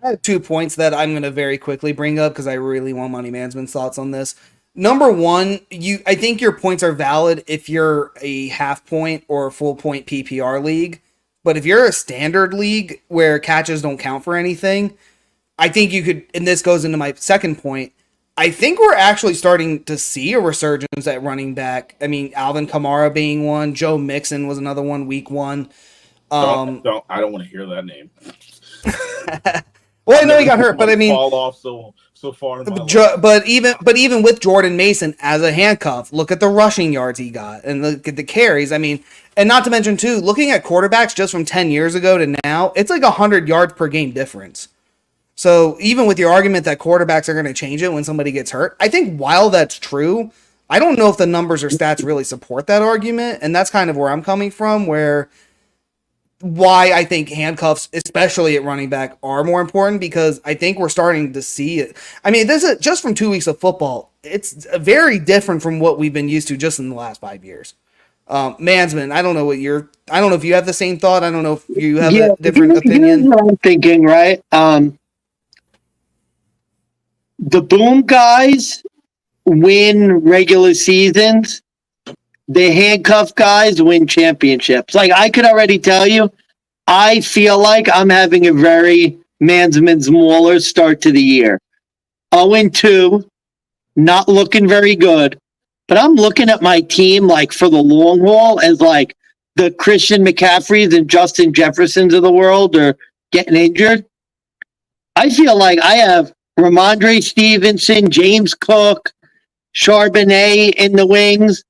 I have 2 points that I'm going to very quickly bring up because I really want Money Management's thoughts on this. Number one, I think your points are valid if you're a half point or a full point PPR league. But if you're a standard league where catches don't count for anything, I think you could, and this goes into my second point, I think we're actually starting to see a resurgence at running back. I mean, Alvin Kamara being one, Joe Mixon was another one, week 1. I don't want to hear that name. Well, I know he got hurt, but I mean, fall off so far. But even with Jordan Mason as a handcuff, look at the rushing yards he got and look at the carries. I mean, and not to mention too, looking at quarterbacks just from 10 years ago to now, it's like 100 yards per game difference. So even with your argument that quarterbacks are going to change it when somebody gets hurt, I think while that's true, I don't know if the numbers or stats really support that argument, and that's kind of where I'm coming from, why I think handcuffs, especially at running back, are more important, because I think we're starting to see it. I mean, this is just from 2 weeks of football. It's very different from what we've been used to just in the last 5 years. Mansman, I don't know if you have the same thought. I don't know if you have a different opinion. Here's what I'm thinking, right? The boom guys win regular seasons. The handcuff guys win championships. Like, I could already tell you, I feel like I'm having a very Mansman's Mauler start to the year. 0-2, not looking very good. But I'm looking at my team, like, for the long haul as, like, the Christian McCaffreys and Justin Jeffersons of the world are getting injured. I feel like I have Ramondre Stevenson, James Cook, Charbonnet in the wings.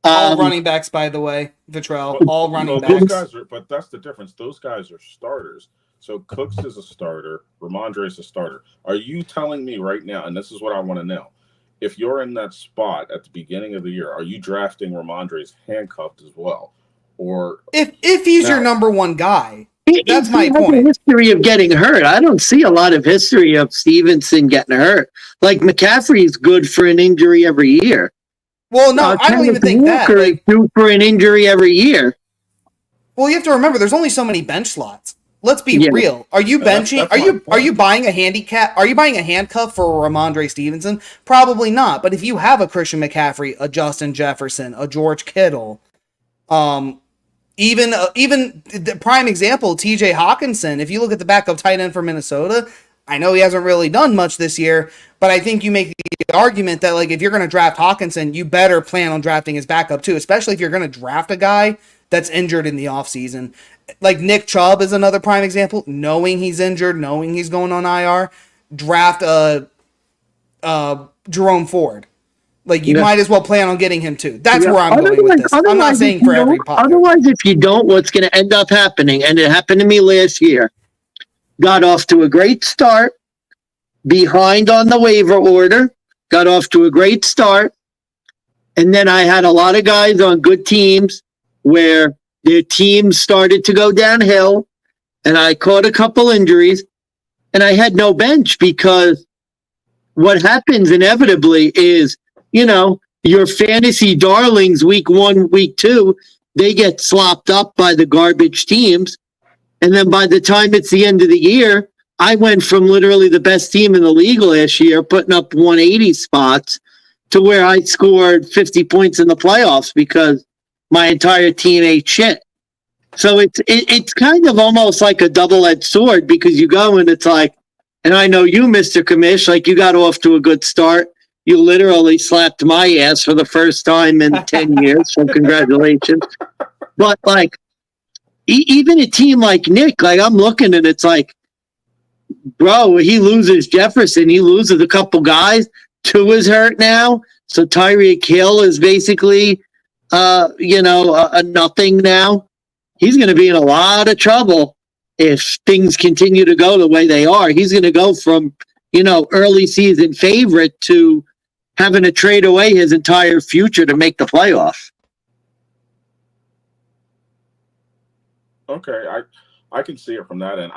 All running backs, by the way, Vatrelle. All running backs. Those guys but that's the difference. Those guys are starters. So Cooks is a starter. Ramondre is a starter. Are you telling me right now, and this is what I want to know, if you're in that spot at the beginning of the year, are you drafting Ramondre's handcuffed as well? Or if he's your number one guy, That's my He has point. a history of getting hurt. I don't see a lot of history of Stevenson getting hurt. Like McCaffrey's good for an injury every year. Well, no, I don't even think that. Walker Like, is due for an injury every year. well, you have to remember, there's only so many bench slots. Let's be Yeah. real. Are you benching? That's Are my you point. buying a handicap? Are you buying a handcuff for Ramondre Stevenson? Probably not. But if you have a Christian McCaffrey, a Justin Jefferson, a George Kittle, even the prime example, T.J. Hawkinson. If you look at the backup tight end for Minnesota, I know he hasn't really done much this year, but I think you make the argument that, like, if you're going to draft Hawkinson, you better plan on drafting his backup too, especially if you're going to draft a guy that's injured in the offseason. Like Nick Chubb is another prime example. Knowing he's injured, knowing he's going on IR, draft Jerome Ford. Like, you might as well plan on getting him too. That's where I'm going with this. I'm not saying for every pocket. Otherwise, if you don't, what's going to end up happening, and it happened to me last year, got off to a great start, behind on the waiver order, got off to a great start, and then I had a lot of guys on good teams where their teams started to go downhill, and I caught a couple injuries, and I had no bench because what happens inevitably is, you know, your fantasy darlings week 1, week 2, they get slopped up by the garbage teams. And then by the time it's the end of the year, I went from literally the best team in the league last year, putting up 180 spots, to where I scored 50 points in the playoffs because my entire team ate shit. So it's kind of almost like a double-edged sword, because you go and it's like, and I know you, Mr. Commish, like, you got off to a good start. You literally slapped my ass for the first time in 10 years, so congratulations. But, like, even a team like Nick, like, I'm looking and it's like, bro, he loses Jefferson. He loses a couple guys. 2 is hurt now. So Tyreek Hill is basically, a nothing now. He's going to be in a lot of trouble if things continue to go the way they are. He's going to go from, early season favorite to having to trade away his entire future to make the playoff. Okay, I can see it from that end.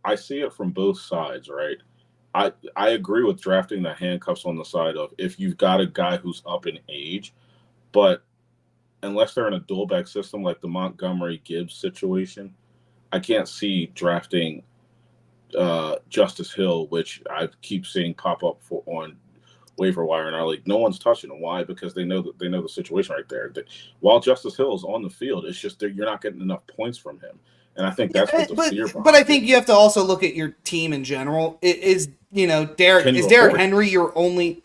I see it from both sides, right? I agree with drafting the handcuffs on the side of if you've got a guy who's up in age, but unless they're in a dual back system like the Montgomery Gibbs situation, I can't see drafting Justice Hill, which I keep seeing pop up on waiver wire in our league. No one's touching him. Why? Because they know the situation right there. That while Justice Hill is on the field, it's just that you're not getting enough points from him. And I think that's what the fear behind. But I think you have to also look at your team in general. Is Derrick Henry your only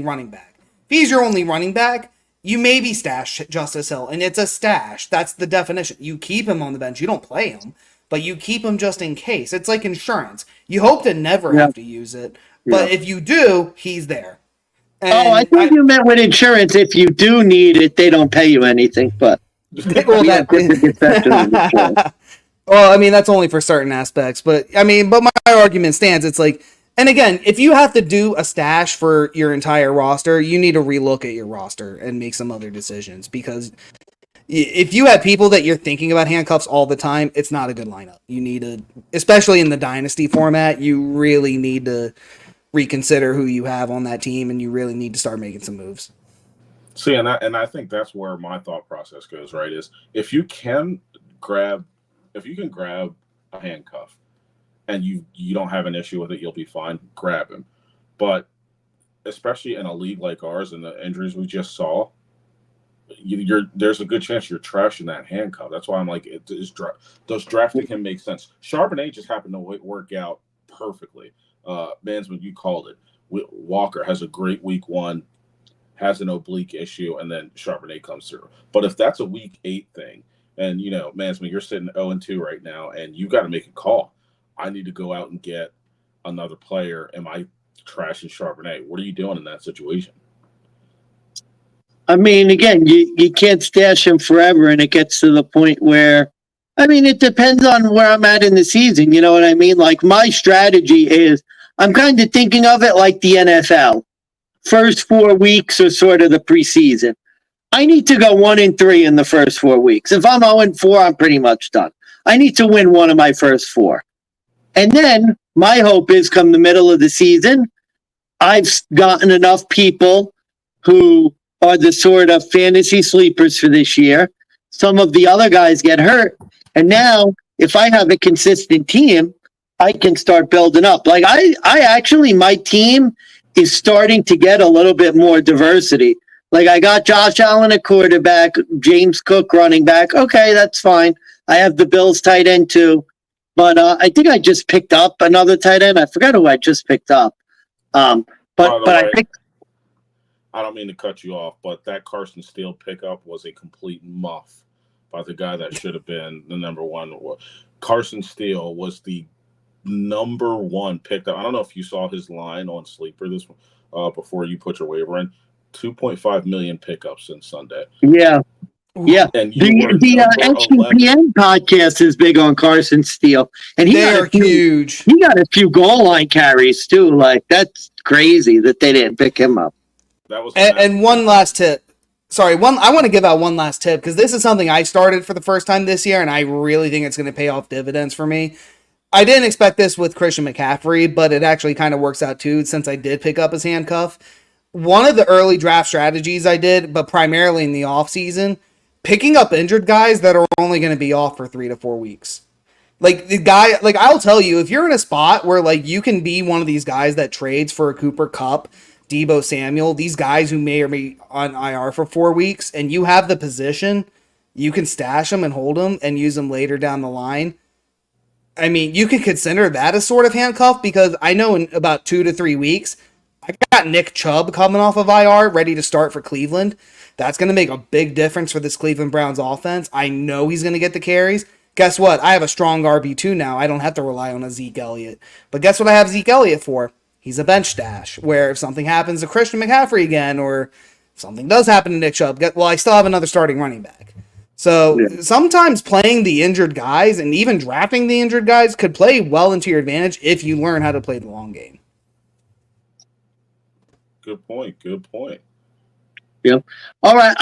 running back? If he's your only running back, you maybe stash Justice Hill, and it's a stash. That's the definition. You keep him on the bench. You don't play him, but you keep him just in case. It's like insurance. You hope to never have to use it, but if you do, he's there. And I thought you meant with insurance. If you do need it, they don't pay you anything, but. Well, I mean, that's only for certain aspects, but my argument stands. It's like, and again, if you have to do a stash for your entire roster, you need to relook at your roster and make some other decisions, because if you have people that you're thinking about handcuffs all the time, it's not a good lineup. You need to, especially in the Dynasty format, you really need to reconsider who you have on that team, and you really need to start making some moves. See, and I think that's where my thought process goes, right? Is if you can grab a handcuff and you don't have an issue with it, you'll be fine. Grab him. But especially in a league like ours and the injuries we just saw, there's a good chance you're trashing that handcuff. That's why I'm like, does drafting him make sense? Charbonnet just happened to work out perfectly. Mansman, you called it. Walker has a great week 1. Has an oblique issue, and then Charbonnet comes through. But if that's a week 8 thing, and Mansman, you're sitting 0-2 right now, and you got to make a call. I need to go out and get another player. Am I trashing Charbonnet? What are you doing in that situation? I mean, again, you can't stash him forever, and it gets to the point where, it depends on where I'm at in the season. You know what I mean? Like, my strategy is, I'm kind of thinking of it like the NFL. First 4 weeks are sort of the preseason. I need to go 1-3 in the first 4 weeks. If I'm 0-4, I'm pretty much done. I need to win one of my first 4. And then my hope is come the middle of the season, I've gotten enough people who are the sort of fantasy sleepers for this year. Some of the other guys get hurt. And now if I have a consistent team, I can start building up. Like I actually, my team is starting to get a little bit more diversity. Like I got Josh Allen at quarterback, James Cook running back. Okay, that's fine. I have the Bills tight end too. But I think I just picked up another tight end. I forgot who I just picked up. But I picked. I don't mean to cut you off, but that Carson Steele pickup was a complete muff by the guy that should have been the number one. Carson Steele was the number one pickup. I don't know if you saw his line on Sleeper this before you put your waiver in. 2.5 million pickups since Sunday. Yeah. Yeah, and the HPN podcast is big on Carson Steele, and they're huge. He got a few goal line carries too. Like that's crazy that they didn't pick him up. That was and one last tip. Sorry, I want to give out one last tip because this is something I started for the first time this year, and I really think it's going to pay off dividends for me. I didn't expect this with Christian McCaffrey, but it actually kind of works out too since I did pick up his handcuff. One of the early draft strategies I did, but primarily in the offseason, picking up injured guys that are only going to be off for 3 to 4 weeks. Like the guy, like I'll tell you, if you're in a spot where like you can be one of these guys that trades for a Cooper Kupp, Deebo Samuel, these guys who may or may be on IR for 4 weeks, and you have the position, you can stash them and hold them and use them later down the line. I mean, you can consider that a sort of handcuff because I know in about 2 to 3 weeks, I got Nick Chubb coming off of IR, ready to start for Cleveland. That's going to make a big difference for this Cleveland Browns offense. I know he's going to get the carries. Guess what? I have a strong RB2 now. I don't have to rely on a Zeke Elliott. But guess what I have Zeke Elliott for? He's a bench stash, where if something happens to Christian McCaffrey again, or if something does happen to Nick Chubb, I still have another starting running back. So sometimes playing the injured guys and even drafting the injured guys could play well into your advantage if you learn how to play the long game. Good point. Yeah. All right.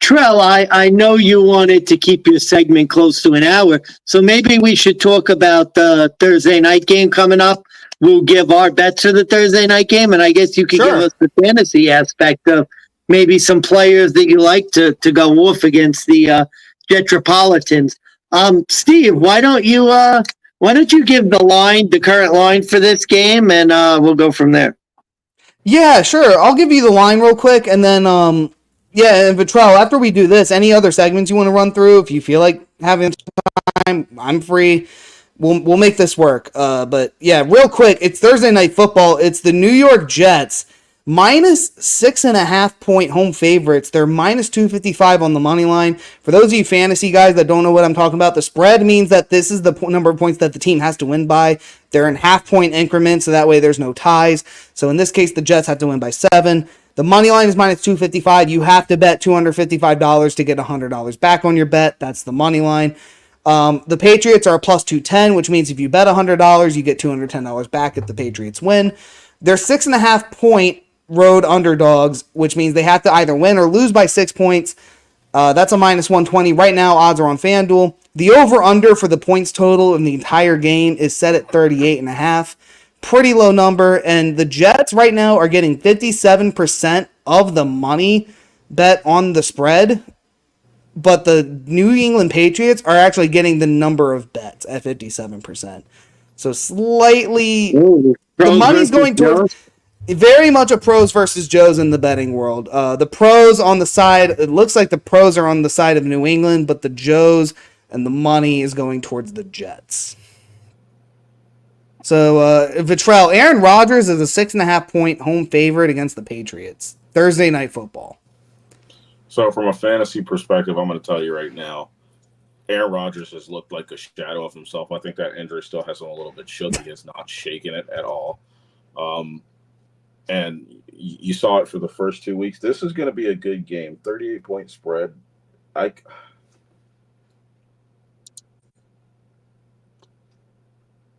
Trell, I know you wanted to keep your segment close to an hour, so maybe we should talk about the Thursday night game coming up. We'll give our bets for the Thursday night game, and I guess you could give us the fantasy aspect of maybe some players that you like to go off against the Metropolitans. Steve, why don't you give the current line for this game, and we'll go from there. Yeah, sure. I'll give you the line real quick, and then, and Vatrelle, after we do this, any other segments you want to run through, if you feel like having time, I'm free. We'll make this work. But, yeah, real quick, it's Thursday Night Football. It's the New York Jets, minus 6.5 point home favorites. They're minus 255 on the money line. For those of you fantasy guys that don't know what I'm talking about, the spread means that this is the number of points that the team has to win by. They're in half-point increments, so that way there's no ties. So in this case, the Jets have to win by 7. The money line is minus 255. You have to bet $255 to get $100 back on your bet. That's the money line. The Patriots are a plus 210, which means if you bet $100, you get $210 back if the Patriots win. They're 6.5 point road underdogs, which means they have to either win or lose by 6 points. That's a minus 120. Right now, odds are on FanDuel. The over-under for the points total in the entire game is set at 38.5. Pretty low number. And the Jets right now are getting 57% of the money bet on the spread. But the New England Patriots are actually getting the number of bets at 57%. So slightly... the money's going towards... Very much a pros versus Joes in the betting world. The pros on the side, it looks like the pros are on the side of New England, but the Joes and the money is going towards the Jets. So, Vatrelle, Aaron Rodgers is a 6.5 point home favorite against the Patriots. Thursday Night Football. So, from a fantasy perspective, I'm going to tell you right now, Aaron Rodgers has looked like a shadow of himself. I think that injury still has him a little bit shook. He has not shaken it at all. And you saw it for the first 2 weeks. This is going to be a good game. 38-point spread.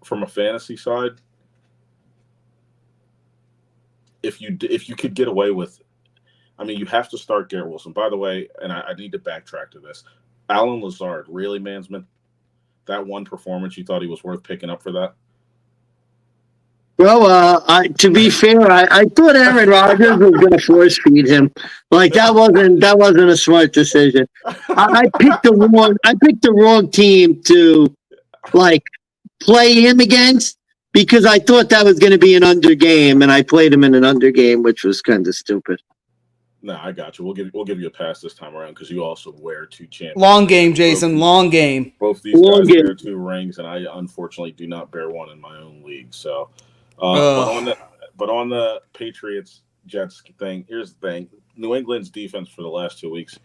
From a fantasy side, if you could get away with, I mean, you have to start Garrett Wilson. By the way, and I need to backtrack to this. Alan Lazard, really, Mansman? that one performance, you thought he was worth picking up for that? Well, to be fair, I thought Aaron Rodgers was going to force feed him. Like that wasn't a smart decision. I picked the wrong team to like play him against because I thought that was going to be an under game, and I played him in an under game, which was kind of stupid. No, I got you. We'll give you a pass this time around because you also wear 2 champions. Long game, Jason. Long game. Both these guys wear 2 rings, and I unfortunately do not bear one in my own league. So, but on the Patriots Jets thing, here's the thing: New England's defense for the last 2 weeks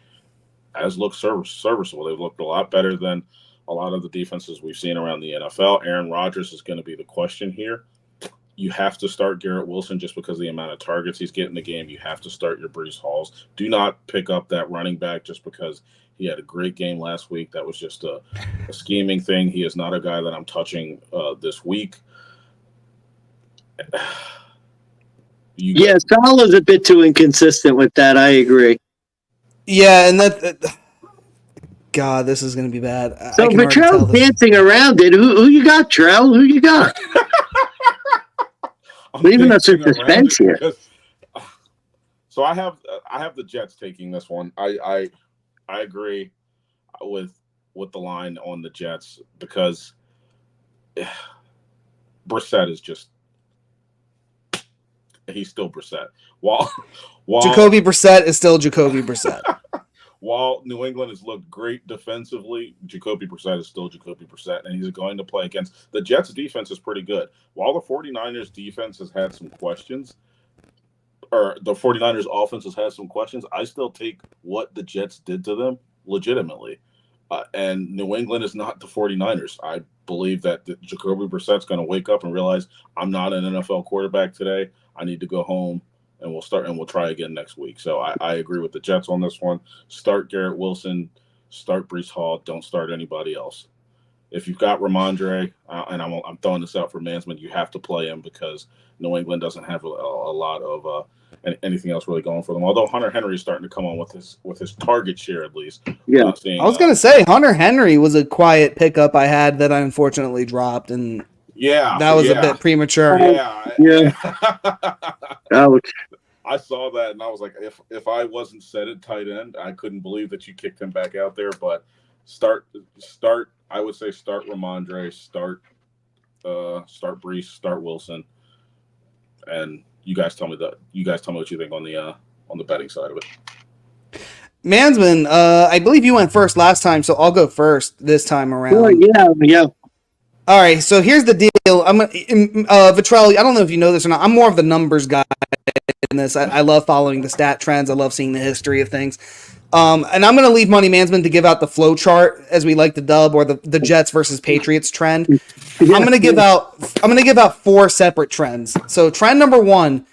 has looked serviceable. They've looked a lot better than a lot of the defenses we've seen around the NFL. Aaron Rodgers is going to be the question here. You have to start Garrett Wilson just because of the amount of targets he's getting in the game. You have to start your Breece Halls. Do not pick up that running back just because he had a great game last week. That was just a scheming thing. He is not a guy that I'm touching this week. Salah's a bit too inconsistent with that. I agree. Yeah, and God, this is going to be bad. So Vatrelle's dancing around it. Who you got, Trell? Who you got? Leaving us in suspense here. Because, so I have the Jets taking this one. I agree with the line on the Jets because Brissett is just he's still Brissett. While Jacoby Brissett is still Jacoby Brissett. While New England has looked great defensively, Jacoby Brissett is still Jacoby Brissett, and he's going to play against the Jets' defense is pretty good. While the 49ers' defense has had some questions, or the 49ers' offense has had some questions, I still take what the Jets did to them legitimately. And New England is not the 49ers. I believe that Jacoby Brissett's going to wake up and realize I'm not an NFL quarterback today. I need to go home. And we'll try again next week. So I agree with the Jets on this one. Start Garrett Wilson, start Breece Hall, don't start anybody else. If you've got Ramondre, and I'm throwing this out for Mansman, you have to play him because New England doesn't have a lot of anything else really going for them. Although Hunter Henry is starting to come on with his target share at least. Yeah, I was going to say Hunter Henry was a quiet pickup I had that I unfortunately dropped and. Yeah, that was a bit premature. Yeah. Ouch. I saw that and I was like, if I wasn't set at tight end, I couldn't believe that you kicked him back out there. But start. I would say start Ramondre, start Breece, start Wilson, and you guys tell me what you think on the betting side of it. Mansman, I believe you went first last time, so I'll go first this time around. Oh, yeah. All right, so here's the deal. I'm Vatrelle, I don't know if you know this or not. I'm more of the numbers guy in this. I love following the stat trends. I love seeing the history of things. And I'm going to leave Money Mansman to give out the flow chart, as we like to dub, or the Jets versus Patriots trend. I'm going to give out 4 separate trends. So trend number 1,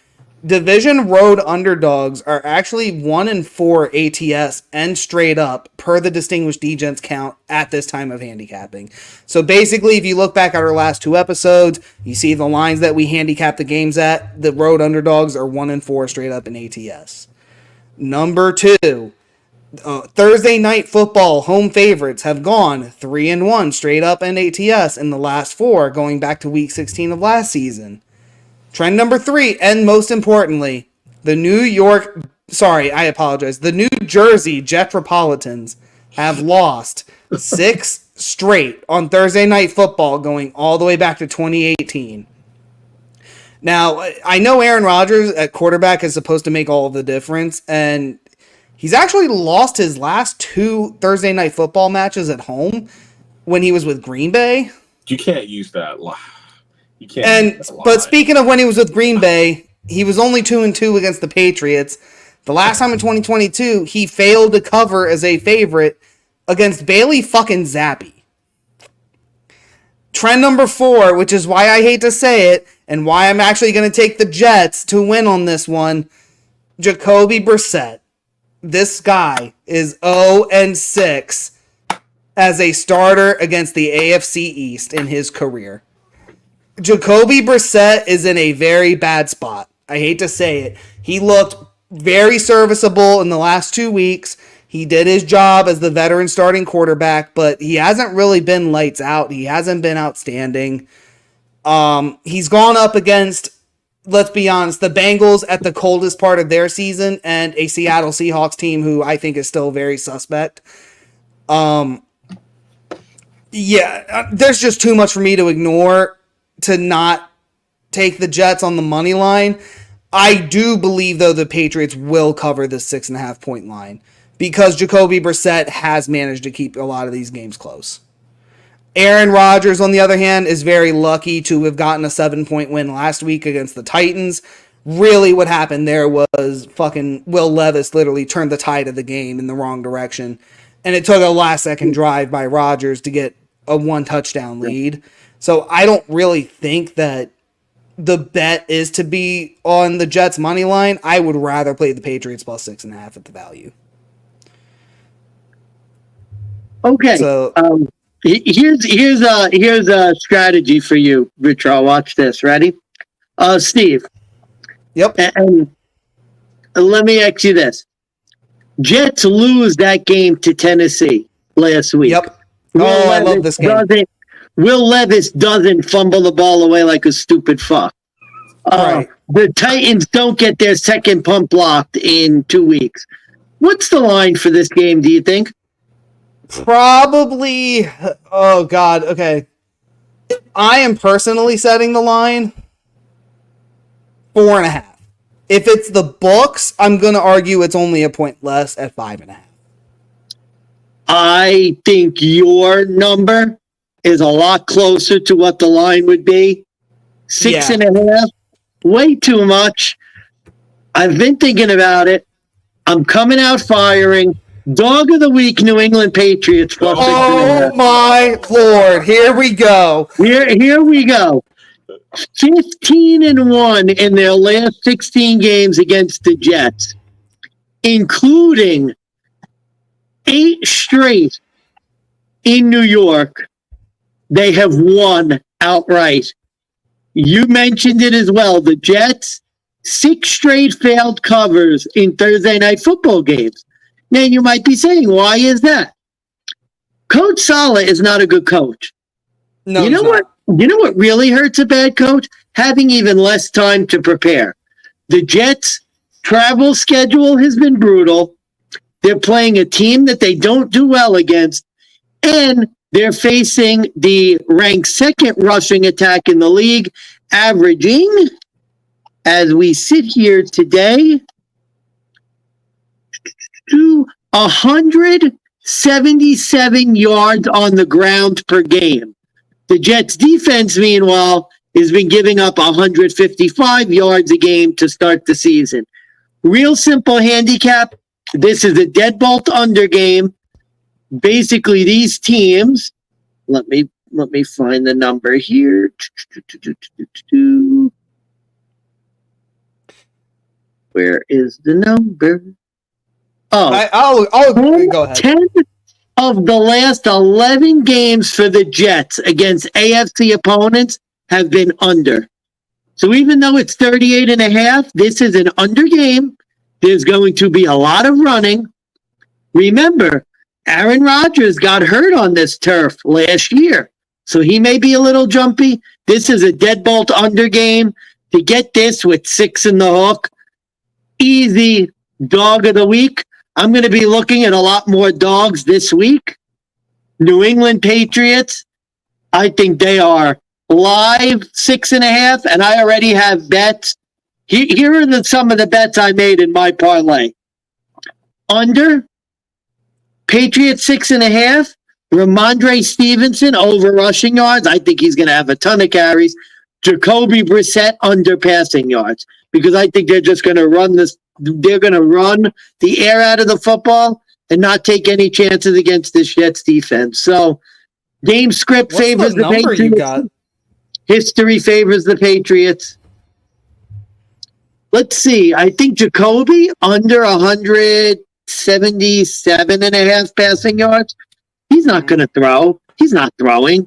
division road underdogs are actually 1-4 ATS and straight up per the distinguished DeGents count at this time of handicapping. So basically, if you look back at our last 2 episodes, you see the lines that we handicap the games at. The road underdogs are 1-4 straight up in ATS. Number 2, Thursday night football home favorites have gone 3-1 straight up in ATS in the last 4, going back to week 16 of last season. Trend number 3, and most importantly, the New Jersey Jetropolitans have lost 6 straight on Thursday night football going all the way back to 2018. Now, I know Aaron Rodgers at quarterback is supposed to make all of the difference, and he's actually lost his last 2 Thursday night football matches at home when he was with Green Bay. You can't use that line. But speaking of when he was with Green Bay, he was only 2-2 against the Patriots. The last time in 2022, he failed to cover as a favorite against Bailey fucking Zappi. Trend number 4, which is why I hate to say it, and why I'm actually going to take the Jets to win on this one, Jacoby Brissett. This guy is 0-6 as a starter against the AFC East in his career. Jacoby Brissett is in a very bad spot. I hate to say it. He looked very serviceable in the last 2 weeks. He did his job as the veteran starting quarterback, but he hasn't really been lights out. He hasn't been outstanding. He's gone up against, let's be honest, the Bengals at the coldest part of their season and a Seattle Seahawks team who I think is still very suspect. There's just too much for me to ignore to not take the Jets on the money line. I do believe, though, the Patriots will cover the 6.5 point line because Jacoby Brissett has managed to keep a lot of these games close. Aaron Rodgers, on the other hand, is very lucky to have gotten a 7-point win last week against the Titans. Really what happened there was fucking Will Levis literally turned the tide of the game in the wrong direction. And it took a last-second drive by Rodgers to get a 1-touchdown lead. So I don't really think that the bet is to be on the Jets' money line. I would rather play the Patriots plus 6.5 at the value. Okay. So here's a strategy for you, Vatrelle. Watch this. Ready? Steve. Yep. And let me ask you this. Jets lose that game to Tennessee last week. Yep. I love this game. Will Levis doesn't fumble the ball away like a stupid fuck. Right. The Titans don't get their second pump blocked in 2 weeks. What's the line for this game, do you think? Probably, oh God, okay. I am personally setting the line 4.5. If it's the books, I'm going to argue it's only a point less at 5.5. I think your number is a lot closer to what the line would be. 6.5, way too much. I've been thinking about it. I'm coming out firing. Dog of the week, New England Patriots. Oh my Lord! Here we go. Here we go. 15-1 in their last 16 games against the Jets, including 8 straight in New York. They have won outright. You mentioned it as well. The Jets, 6 straight failed covers in Thursday night football games. Now, you might be saying, why is that? Coach Saleh is not a good coach. No, you know what? You know what really hurts a bad coach? Having even less time to prepare. The Jets' travel schedule has been brutal. They're playing a team that they don't do well against, and they're facing the ranked second rushing attack in the league, averaging, as we sit here today, 177 yards on the ground per game. The Jets defense, meanwhile, has been giving up 155 yards a game to start the season. Real simple handicap. This is a deadbolt under game. Basically, these teams, let me find the number here. Where is the number? I'll go ahead. 10 of the last 11 games for the Jets against AFC opponents have been under. So even though it's 38.5, this is an under game. There's going to be a lot of running. Remember, Aaron Rodgers got hurt on this turf last year, so he may be a little jumpy. This is a deadbolt under game. To get this with 6 in the hook, easy dog of the week. I'm going to be looking at a lot more dogs this week. New England Patriots, I think they are live 6.5, and I already have bets. Here are some of the bets I made in my parlay. Under, Patriots 6.5, Ramondre Stevenson over rushing yards. I think he's going to have a ton of carries. Jacoby Brissett under passing yards, because I think they're just going to run this. They're going to run the air out of the football and not take any chances against this Jets defense. So, game script favors the Patriots. History favors the Patriots. Let's see. I think Jacoby under 177.5 passing yards. He's not going to throw. He's not throwing.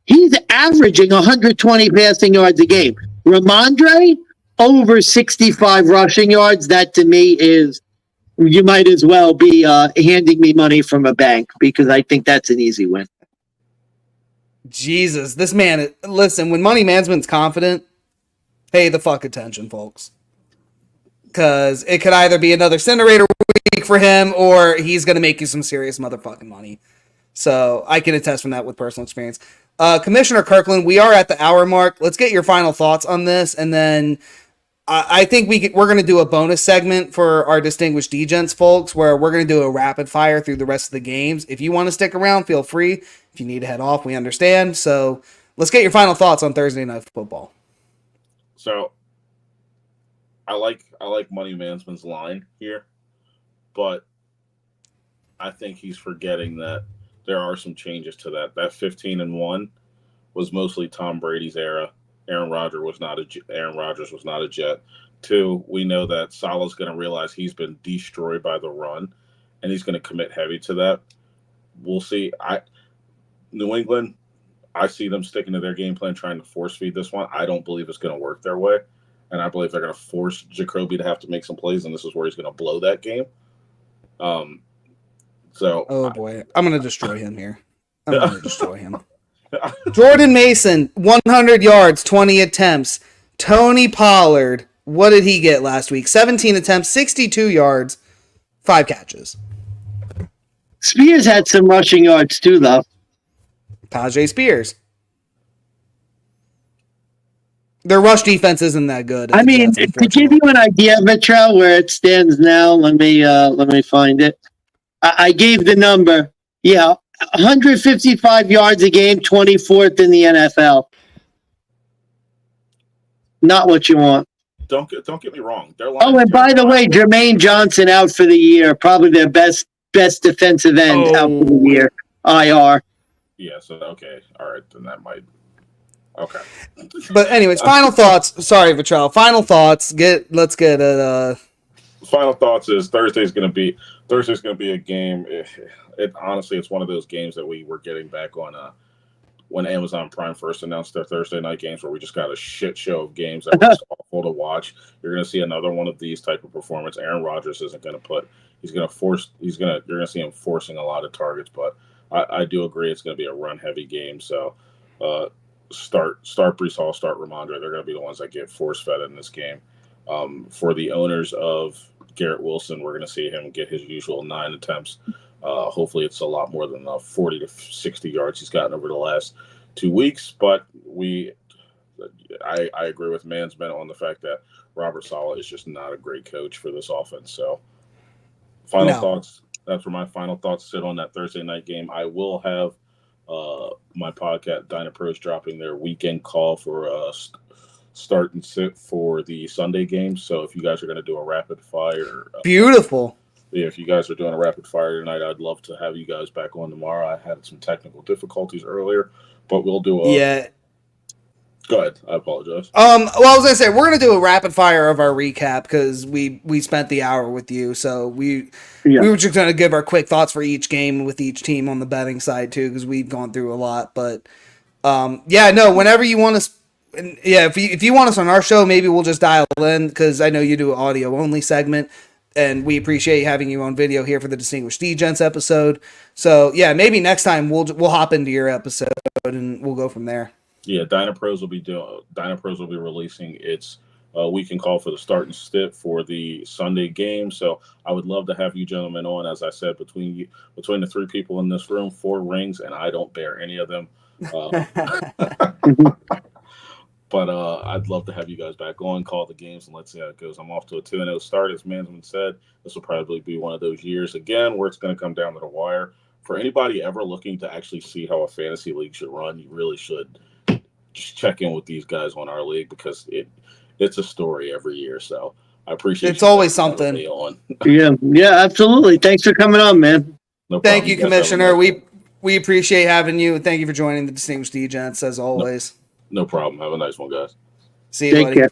He's averaging 120 passing yards a game. Ramondre, over 65 rushing yards. That to me is you might as well be handing me money from a bank because I think that's an easy win. Jesus, this man, listen, when money management's confident, pay the fuck attention, folks. Because it could either be another Cinerator week for him or he's going to make you some serious motherfucking money. So I can attest from that with personal experience. Commissioner Kirkland, we are at the hour mark. Let's get your final thoughts on this. And then I think we're going to do a bonus segment for our distinguished DeGents folks where we're going to do a rapid fire through the rest of the games. If you want to stick around, feel free. If you need to head off, we understand. So let's get your final thoughts on Thursday Night Football. So I like Money Management's line here, but I think he's forgetting that there are some changes to that. That 15-1 was mostly Tom Brady's era. Aaron Rodgers was not a Jet. 2, we know that Salah's going to realize he's been destroyed by the run, and he's going to commit heavy to that. We'll see. New England, I see them sticking to their game plan, trying to force feed this one. I don't believe it's going to work their way, and I believe they're going to force Jacoby to have to make some plays, and this is where he's going to blow that game. Oh boy, I'm going to destroy him here. I'm going to destroy him. Jordan Mason, 100 yards, 20 attempts. Tony Pollard, what did he get last week? 17 attempts, 62 yards, 5 catches. Spears had some rushing yards too, though. Tajay Spears. Their rush defense isn't that good. I mean, to give you an idea, Vatrelle, where it stands now, let me find it. I gave the number. Yeah, 155 yards a game, 24th in the NFL. Not what you want. Don't get me wrong. Oh, and by the way, Jermaine Johnson out for the year. Probably their best defensive end out for the year. IR. Yeah, so, okay. All right, then that might... Okay. But anyways, final thoughts. Sorry, Vatrelle. Final thoughts. Let's get it. Final thoughts is Thursday's going to be a game. Honestly, it's one of those games that we were getting back on when Amazon Prime first announced their Thursday night games, where we just got a shit show of games that were just awful to watch. You're going to see another one of these type of performance. Aaron Rodgers isn't going to put. You're going to see him forcing a lot of targets, but I do agree it's going to be a run heavy game. So. Start Breece Hall, start Ramondre. They're going to be the ones that get force-fed in this game. For the owners of Garrett Wilson, we're going to see him get his usual 9 attempts. Hopefully it's a lot more than the 40 to 60 yards he's gotten over the last 2 weeks. But I agree with management on the fact that Robert Saleh is just not a great coach for this offense. So final thoughts. That's where my final thoughts sit on that Thursday night game. I will have my podcast DynaPros dropping their weekend call for start and sit for the Sunday games. So if you guys are going to do a rapid fire, beautiful. Yeah, if you guys are doing a rapid fire tonight, I'd love to have you guys back on tomorrow. I had some technical difficulties earlier, but we'll do a Go ahead. I apologize. Well, I was gonna say we're gonna do a rapid fire of our recap because we spent the hour with you, so we were just gonna give our quick thoughts for each game with each team on the betting side too, because we've gone through a lot. But whenever you want us, if you want us on our show, maybe we'll just dial in because I know you do an audio only segment, and we appreciate having you on video here for the Distinguished DeGents episode. So maybe next time we'll hop into your episode and we'll go from there. Yeah, DynaPros will be releasing its weekend call for the start and sit for the Sunday game. So I would love to have you gentlemen on. As I said, between the 3 people in this room, 4 rings, and I don't bear any of them. But I'd love to have you guys back on, call the games, and let's see how it goes. I'm off to a 2-0 start, as management said. This will probably be one of those years again where it's going to come down to the wire. For anybody ever looking to actually see how a fantasy league should run, you really should just check in with these guys on our league because it's a story every year. So I appreciate it's always something. Yeah, absolutely. Thanks for coming on, man. No problem. Thank you, Commissioner. We appreciate having you. Thank you for joining the Distinguished DeGents as always. No problem. Have a nice one, guys. See you, buddy. Take care.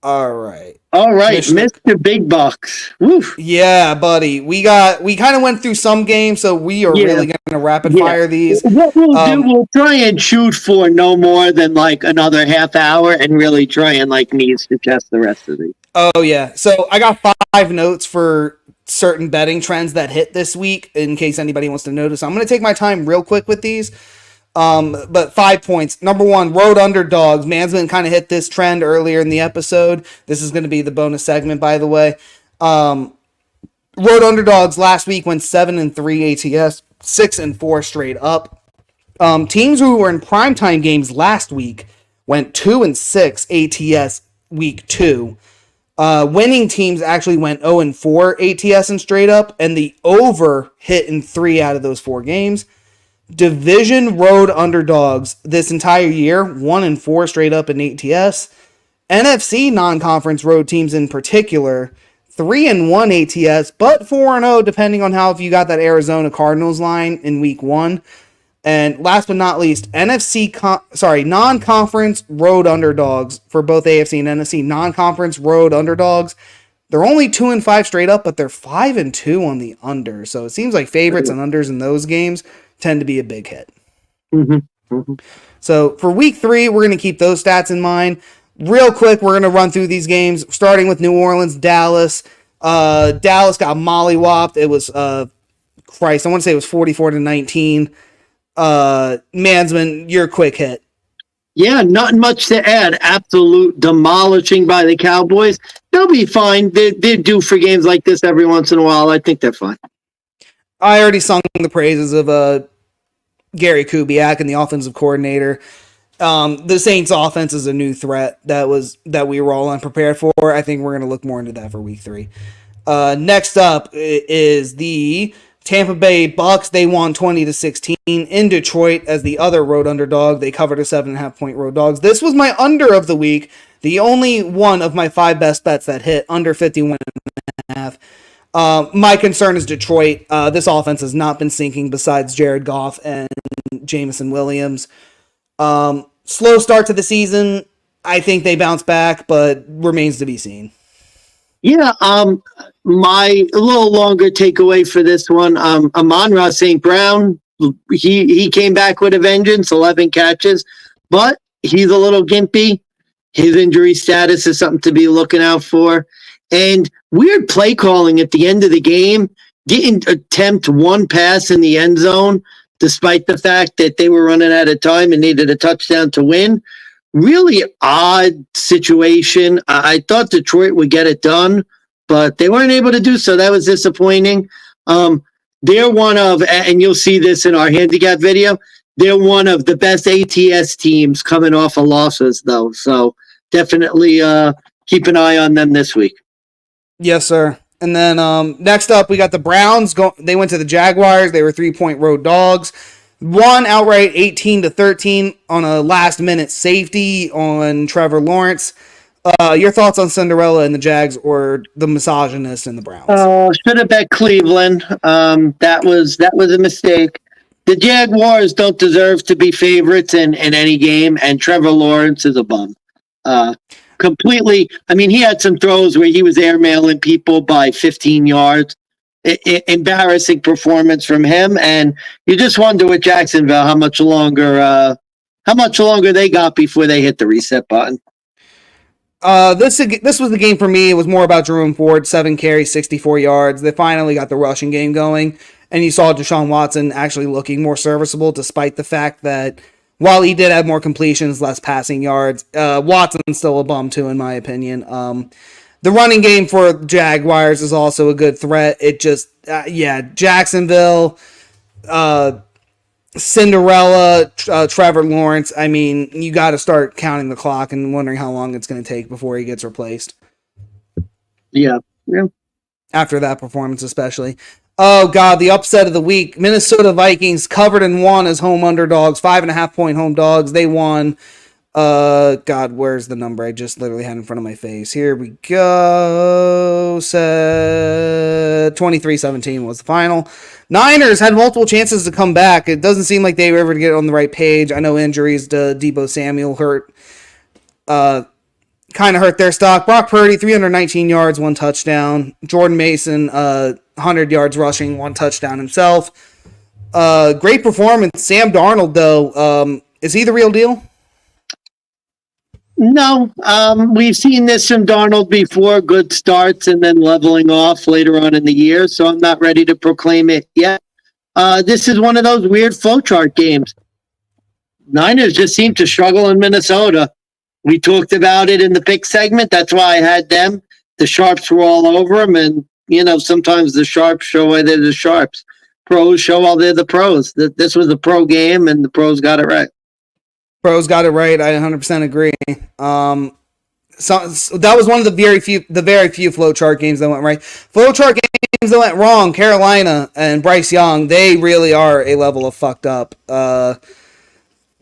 All right. All right, Commissioner- Mr. Big Bucks. Woof. Yeah, buddy. We kind of went through some games, so we are really going to rapid fire these. What we'll do, we'll try and shoot for no more than like another half hour and really try and like knees to chest the rest of these. Oh, yeah. So I got 5 notes for certain betting trends that hit this week in case anybody wants to notice. I'm going to take my time real quick with these. But 5 points. Number 1, road underdogs. Mansman kind of hit this trend earlier in the episode. This is going to be the bonus segment, by the way. Road underdogs last week went 7-3 ATS, 6-4 straight up. Teams who were in primetime games last week went 2-6 ATS week 2. Winning teams actually went 0-4 ATS and straight up, and the over hit in 3 out of those 4 games. Division road underdogs this entire year, 1-4 straight up in ATS. NFC non-conference road teams in particular, 3-1 ATS, but 4-0 depending on how if you got that Arizona Cardinals line in week 1. And last but not least, non-conference road underdogs for both AFC and NFC. Non-conference road underdogs, they're only 2-5 straight up, but they're 5-2 on the under. So it seems like favorites and unders in those games tend to be a big hit. So for week 3, we're going to keep those stats in mind. Real quick, we're going to run through these games, starting with New Orleans, Dallas. Dallas got mollywopped. It was, I want to say it was 44-19. Mansman, your quick hit. Yeah, not much to add. Absolute demolishing by the Cowboys. They'll be fine. They're due for games like this every once in a while. I think they're fine. I already sung the praises of Gary Kubiak and the offensive coordinator. The Saints offense is a new threat that we were all unprepared for. I think we're going to look more into that for week 3. Next up is the Tampa Bay Bucks. They won 20-16 in Detroit as the other road underdog. They covered a 7.5 point road dogs. This was my under of the week. The only one of my 5 best bets that hit under 51.5. My concern is Detroit. This offense has not been sinking besides Jared Goff and Jameson Williams. Slow start to the season. I think they bounce back, but remains to be seen. Yeah, my a little longer takeaway for this one, Amon-Ra St. Brown, he came back with a vengeance, 11 catches, but he's a little gimpy. His injury status is something to be looking out for. And weird play calling at the end of the game, didn't attempt one pass in the end zone, despite the fact that they were running out of time and needed a touchdown to win. Really odd situation. I thought Detroit would get it done, but they weren't able to do so. That was disappointing. They're one of, and you'll see this in our handicap video, they're one of the best ATS teams coming off of losses, though. So definitely keep an eye on them this week. Yes, sir. And then next up, we got the Browns. They went to the Jaguars. They were 3-point road dogs. Won outright 18-13 on a last-minute safety on Trevor Lawrence. Your thoughts on Cinderella and the Jags, or the misogynist and the Browns? Should have bet Cleveland. That was a mistake. The Jaguars don't deserve to be favorites in any game, and Trevor Lawrence is a bum. Completely. I mean, he had some throws where he was airmailing people by 15 yards. Embarrassing performance from him, and you just wonder with Jacksonville how much longer they got before they hit the reset button. This was the game for me. It was more about Jerome Ford, 7 carries, 64 yards. They finally got the rushing game going, and you saw Deshaun Watson actually looking more serviceable, despite the fact that while he did have more completions, less passing yards, Watson's still a bum too, in my opinion. The running game for Jaguars is also a good threat. It just, Jacksonville, Cinderella, Trevor Lawrence. I mean, you got to start counting the clock and wondering how long it's going to take before he gets replaced. Yeah. After that performance, especially. Oh, God, the upset of the week. Minnesota Vikings covered and won as home underdogs, 5.5 point home dogs. They won. God, where's the number? I just literally had in front of my face. Here we go. 23-17 was the final. Niners had multiple chances to come back. It doesn't seem like they were ever to get on the right page. I know injuries to Deebo Samuel hurt. kind of hurt their stock. Brock Purdy, 319 yards, 1 touchdown. Jordan Mason, 100 yards rushing, 1 touchdown himself. Great performance. Sam Darnold, though, is he the real deal? No, we've seen this from Darnold before, good starts and then leveling off later on in the year, so I'm not ready to proclaim it yet. This is one of those weird flowchart games. Niners just seem to struggle in Minnesota. We talked about it in the pick segment. That's why I had them. The Sharps were all over them, and, sometimes the Sharps show why they're the Sharps. Pros show why they're the pros. This was a pro game, and the pros got it right. Pros got it right. I 100% agree. So that was one of the very few flowchart games that went right. Flowchart games that went wrong. Carolina and Bryce Young, they really are a level of fucked up.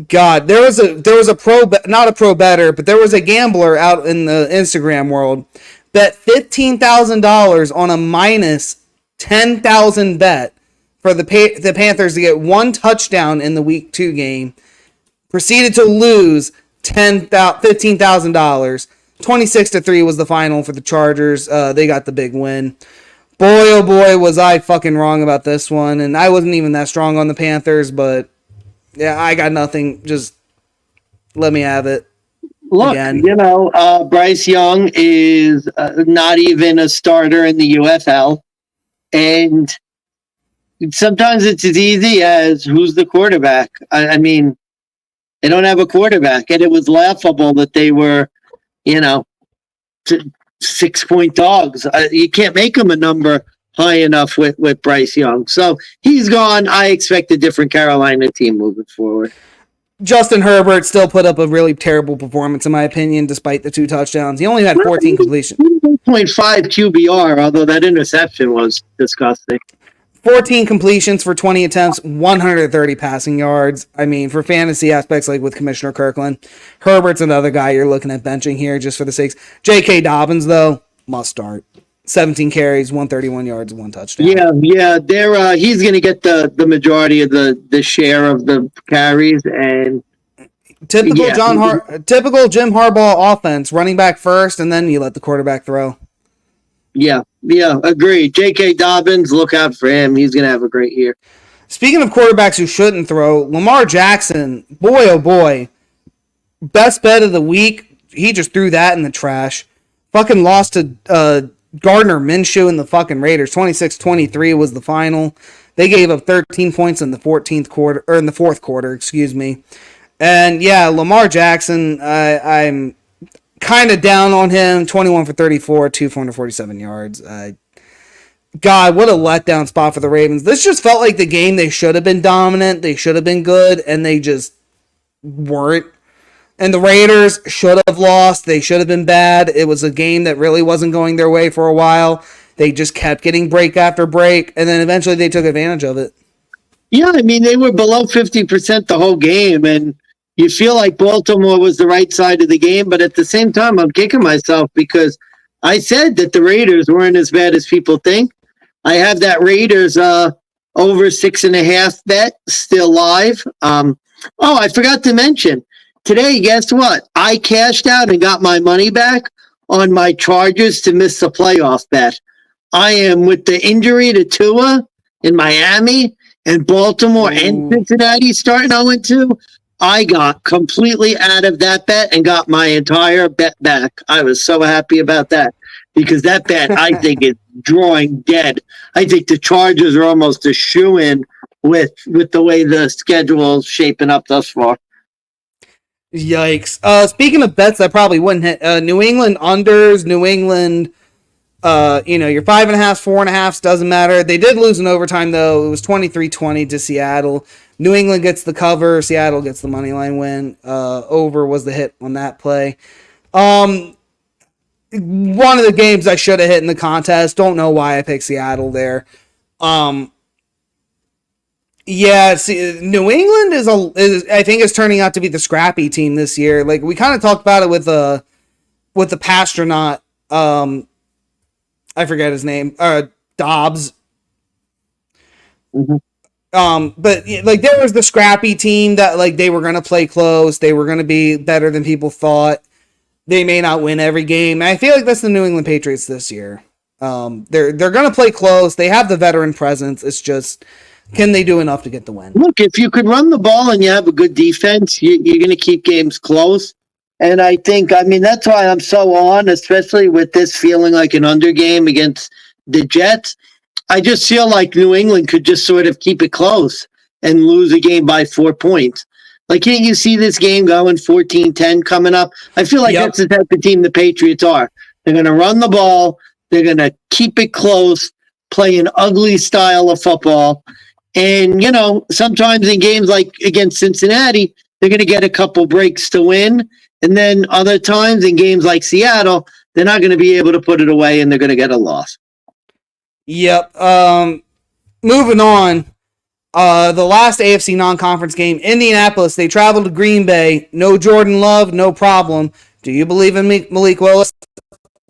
God, there was a pro, not a pro better, but there was a gambler out in the Instagram world bet $15,000 on a minus 10,000 bet for the Panthers to get 1 touchdown in the week 2 game. Proceeded to lose $15,000. 26-3 was the final for the Chargers. They got the big win. Boy, oh boy, was I fucking wrong about this one. And I wasn't even that strong on the Panthers, but yeah, I got nothing. Just let me have it. Look, again. Bryce Young is not even a starter in the UFL. And sometimes it's as easy as who's the quarterback. I mean, they don't have a quarterback, and it was laughable that they were, 6-point dogs. You can't make them a number high enough with Bryce Young. So he's gone. I expect a different Carolina team moving forward. Justin Herbert still put up a really terrible performance, in my opinion, despite the 2 touchdowns. He only had 14 completions. 1.5 QBR, although that interception was disgusting. 14 completions for 20 attempts, 130 passing yards. I mean, for fantasy aspects, like with Commissioner Kirkland, Herbert's another guy you're looking at benching here just for the sakes. J.K. Dobbins, though, must start. 17 carries, 131 yards, 1 touchdown. Yeah. He's going to get the majority of the share of the carries, and typical Jim Harbaugh offense, running back first, and then you let the quarterback throw. Yeah, agree. J.K. Dobbins, look out for him. He's going to have a great year. Speaking of quarterbacks who shouldn't throw, Lamar Jackson, boy, oh boy, best bet of the week. He just threw that in the trash. Fucking lost to Gardner Minshew and the fucking Raiders. 26-23 was the final. They gave up 13 points in the fourth quarter, excuse me. And yeah, Lamar Jackson, I'm kind of down on him. 21 for 34, 447 yards. God, what a letdown spot for the Ravens. This just felt like the game they should have been dominant. They should have been good, and they just weren't. And the Raiders should have lost. They should have been bad. It was a game that really wasn't going their way for a while. They just kept getting break after break, and then eventually they took advantage of it. Yeah, I mean, they were below 50% the whole game, and you feel like Baltimore was the right side of the game, but at the same time, I'm kicking myself because I said that the Raiders weren't as bad as people think. I have that Raiders over 6.5 bet still live. I forgot to mention, today, guess what? I cashed out and got my money back on my Chargers to miss the playoff bet. I am with the injury to Tua in Miami and Baltimore and Cincinnati starting 0-2. I got completely out of that bet and got my entire bet back. I was so happy about that because that bet, I think, is drawing dead. I think the Chargers are almost a shoo-in with the way the schedule is shaping up thus far. Yikes. Speaking of bets that probably wouldn't hit, New England unders, New England, your 5.5, 4.5 doesn't matter. They did lose in overtime, though. It was 23-20 to Seattle. New England gets the cover. Seattle gets the money line win. Over was the hit on that play. One of the games I should have hit in the contest. Don't know why I picked Seattle there. New England is I think is turning out to be the scrappy team this year. Like we kind of talked about it with the Pastronaut. I forget his name. Dobbs. Mm-hmm. But like there was the scrappy team that like they were gonna play close. They were gonna be better than people thought. they may not win every game. And I feel like that's the New England Patriots this year. They're going to play close. They have the veteran presence. It's just, can they do enough to get the win? Look, if you could run the ball and you have a good defense, you're going to keep games close. And I think, that's why I'm so on, especially with this feeling like an under game against the Jets. I just feel like New England could just sort of keep it close and lose a game by 4 points. Like, can't you see this game going 14-10 coming up? I feel like that's the type of team the Patriots are. They're going to run the ball. They're going to keep it close, play an ugly style of football. And, sometimes in games like against Cincinnati, they're going to get a couple breaks to win. And then other times in games like Seattle, they're not going to be able to put it away and they're going to get a loss. Yep. Moving on. The last AFC non-conference game, Indianapolis, they traveled to Green Bay. No Jordan Love, no problem. Do you believe in Malik Willis?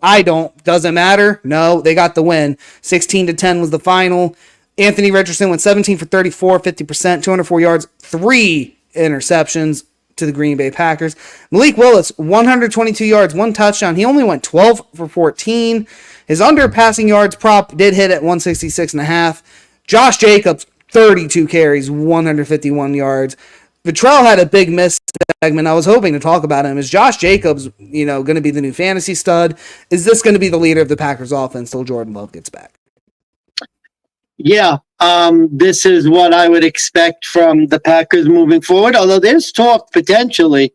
I don't. Doesn't matter. No, they got the win. 16-10 was the final. Anthony Richardson went 17 for 34, 50%, 204 yards, 3 interceptions to the Green Bay Packers. Malik Willis, 122 yards, 1 touchdown. He only went 12 for 14. His under passing yards prop did hit at 166.5. Josh Jacobs, 32 carries, 151 yards. Vatrelle had a big miss segment. I was hoping to talk about him. Is Josh Jacobs, going to be the new fantasy stud? Is this going to be the leader of the Packers offense till Jordan Love gets back? Yeah, this is what I would expect from the Packers moving forward, although there's talk potentially,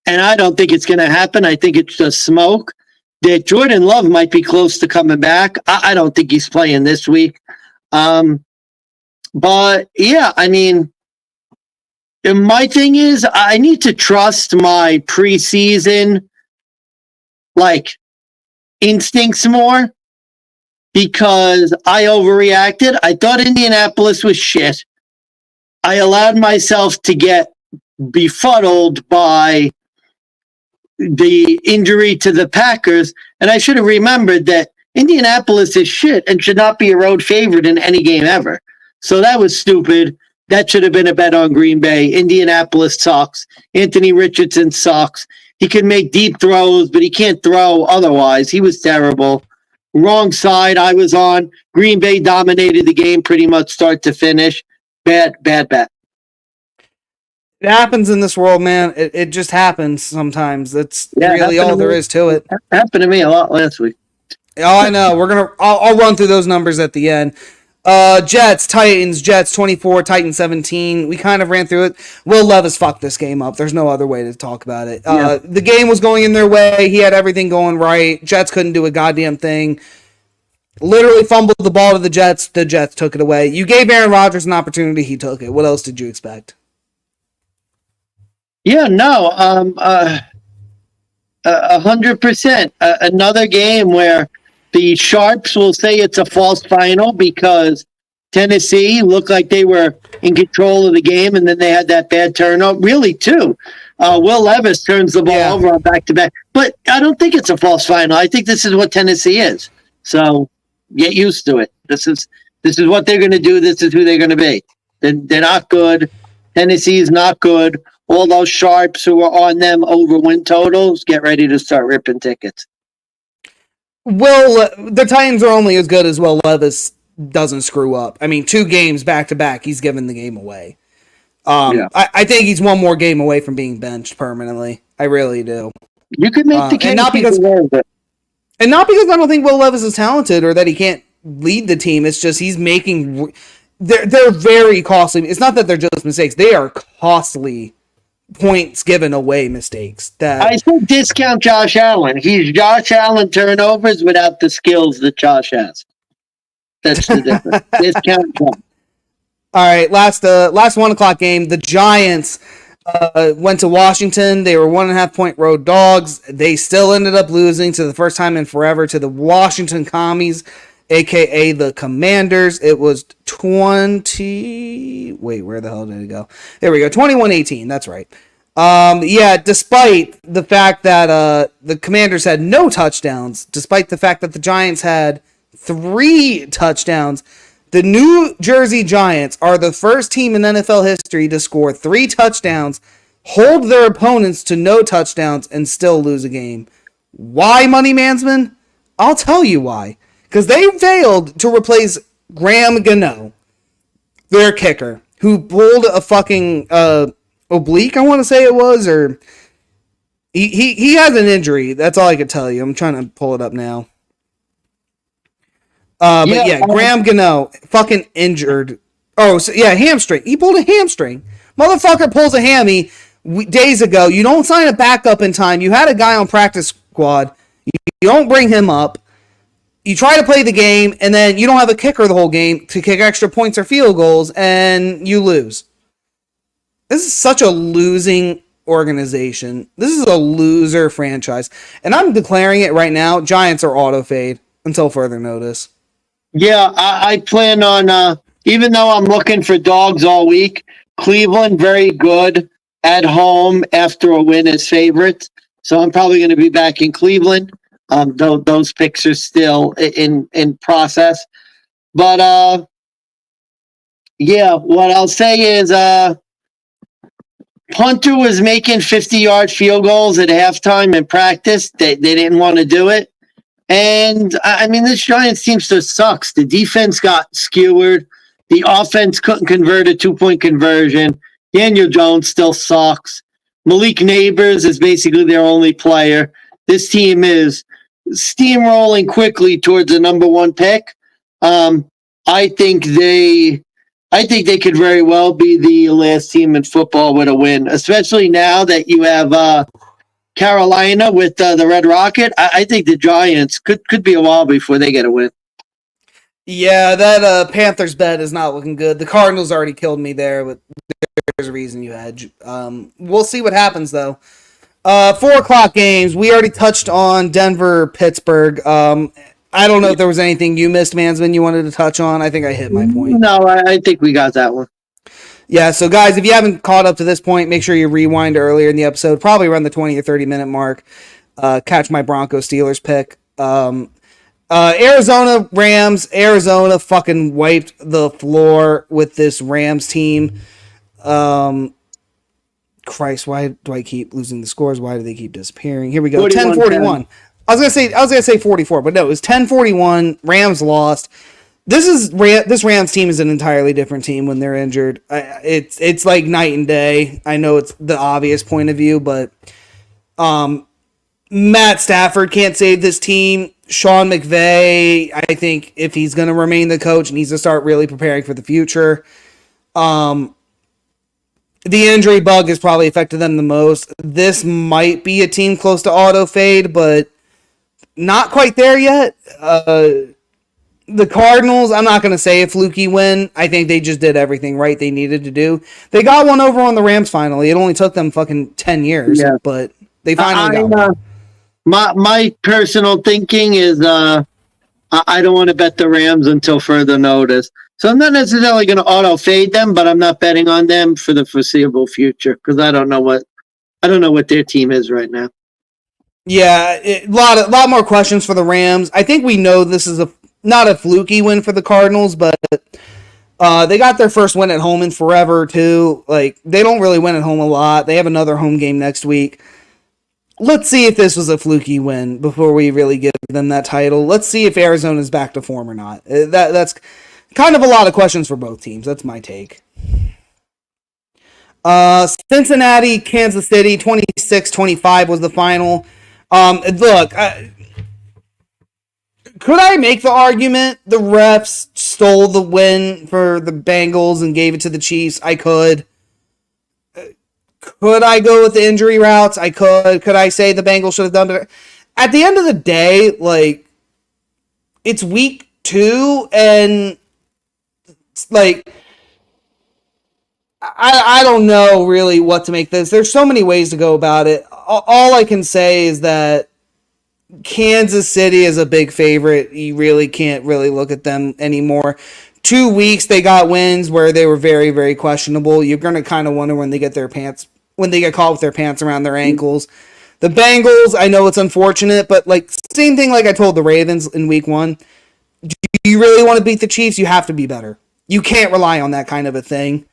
and I don't think it's going to happen. I think it's just smoke, that Jordan Love might be close to coming back. I don't think he's playing this week. But, yeah, my thing is I need to trust my preseason, instincts more. Because I overreacted. I thought Indianapolis was shit. I allowed myself to get befuddled by the injury to the Packers, and I should have remembered that Indianapolis is shit and should not be a road favorite in any game ever. So that was stupid. That should have been a bet on Green Bay. Indianapolis sucks. Anthony Richardson sucks. He can make deep throws, but he can't throw otherwise. He was terrible. Wrong side I was on. Green Bay dominated the game pretty much start to finish. Bad bet. It happens in this world, man. It just happens sometimes. That's really all there is to it. Happened to me a lot last week. Oh, I know. I'll run through those numbers at the end. Jets, Titans, Jets 24, Titans 17. We kind of ran through it. Will Levis fucked this game up. There's no other way to talk about it. The game was going in their way. He had everything going right. Jets couldn't do a goddamn thing. Literally fumbled the ball to the Jets. The Jets took it away. You gave Aaron Rodgers an opportunity. He took it. What else did you expect? Yeah, no. 100%. Another game where the Sharps will say it's a false final because Tennessee looked like they were in control of the game, and then they had that bad turnover. Really, too. Will Levis turns the ball over on back-to-back. But I don't think it's a false final. I think this is what Tennessee is. So get used to it. This is what they're going to do. This is who they're going to be. They're not good. Tennessee is not good. All those Sharps who are on them over win totals, get ready to start ripping tickets. The Titans are only as good as Will Levis doesn't screw up. 2 games back-to-back, he's giving the game away. I think he's one more game away from being benched permanently. I really do. You could make the case. And not because I don't think Will Levis is talented or that he can't lead the team. It's just he's making... They're very costly. It's not that they're just mistakes. They are costly points given away mistakes. I think discount Josh Allen. He's Josh Allen turnovers without the skills that Josh has. That's the difference. Discount Josh. All right, last 1 o'clock game. The Giants went to Washington. They were 1.5 point road dogs. They still ended up losing to the first time in forever to the Washington Commies, aka the Commanders. It was 20. Wait, where the hell did it go? There we go. 21-18. That's right. Despite the fact that the Commanders had no touchdowns, despite the fact that the Giants had 3 touchdowns, the New Jersey Giants are the first team in NFL history to score 3 touchdowns hold their opponents to no touchdowns, and still lose a game. Why, Money Mansman? I'll tell you why. Because they failed to replace Graham Gano, their kicker, who pulled a fucking oblique, I want to say it was, or he has an injury. That's all I can tell you. I'm trying to pull it up now. Graham Gano, fucking injured. Oh, so, yeah, hamstring. He pulled a hamstring. Motherfucker pulls a hammy days ago. You don't sign a backup in time. You had a guy on practice squad. You don't bring him up. You try to play the game, and then you don't have a kicker the whole game to kick extra points or field goals, and you lose. This is such a losing organization. This is a loser franchise. And I'm declaring it right now. Giants are auto fade until further notice. Yeah, I plan on, even though I'm looking for dogs all week, Cleveland, very good at home after a win as favorites. So I'm probably going to be back in Cleveland. Those picks are still in process. But, what I'll say is Punter was making 50-yard field goals at halftime in practice. They didn't want to do it. And, I mean, this Giants team still sucks. The defense got skewered. The offense couldn't convert a two-point conversion. Daniel Jones still sucks. Malik Neighbors is basically their only player. This team is steamrolling quickly towards the number one pick. I think they could very well be the last team in football with a win, especially now that you have Carolina with the Red Rocket. I think the Giants could be a while before they get a win. Yeah, that Panthers bet is not looking good. The Cardinals already killed me there, but there's a reason you hedge. We'll see what happens, though. 4:00 games. We already touched on Denver, Pittsburgh. I don't know if there was anything you missed, Mansman, you wanted to touch on. I think I hit my point. No, I think we got that one. Yeah, so guys, if you haven't caught up to this point, make sure you rewind earlier in the episode, probably around the 20 or 30-minute mark. Catch my Broncos Steelers pick. Arizona Rams. Arizona fucking wiped the floor with this Rams team. Christ, why do I keep losing the scores? Why do they keep disappearing? Here we go. 10-41. I was gonna say 44, but no, it was 10-41. Rams lost. This Rams team is an entirely different team when they're injured. It's like night and day. I know it's the obvious point of view, but Matt Stafford can't save this team. Sean McVay, I think if he's going to remain the coach, needs to start really preparing for the future. The injury bug has probably affected them the most. This might be a team close to auto fade, but not quite there yet. The Cardinals, I'm not going to say a fluky win. I think they just did everything right they needed to do. They got one over on the Rams finally. It only took them fucking 10 years, but they finally got one. My personal thinking is I don't want to bet the Rams until further notice. So I'm not necessarily going to auto fade them, but I'm not betting on them for the foreseeable future because I don't know what their team is right now. Yeah, a lot more questions for the Rams. I think we know this is not a fluky win for the Cardinals, but they got their first win at home in forever too. Like they don't really win at home a lot. They have another home game next week. Let's see if this was a fluky win before we really give them that title. Let's see if Arizona's back to form or not. That's kind of a lot of questions for both teams. That's my take. Cincinnati, Kansas City, 26-25 was the final. Look, could I make the argument the refs stole the win for the Bengals and gave it to the Chiefs? I could. Could I go with the injury routes? I could. Could I say the Bengals should have done it? At the end of the day, like, it's week 2, and like, I don't know really what to make this. There's so many ways to go about it. All I can say is that Kansas City is a big favorite. You really can't really look at them anymore. 2 weeks they got wins where they were very, very questionable. You're going to kind of wonder when they get caught with their pants around their ankles. The Bengals, I know it's unfortunate, but like same thing like I told the Ravens in week 1. Do you really want to beat the Chiefs? You have to be better. You can't rely on that kind of a thing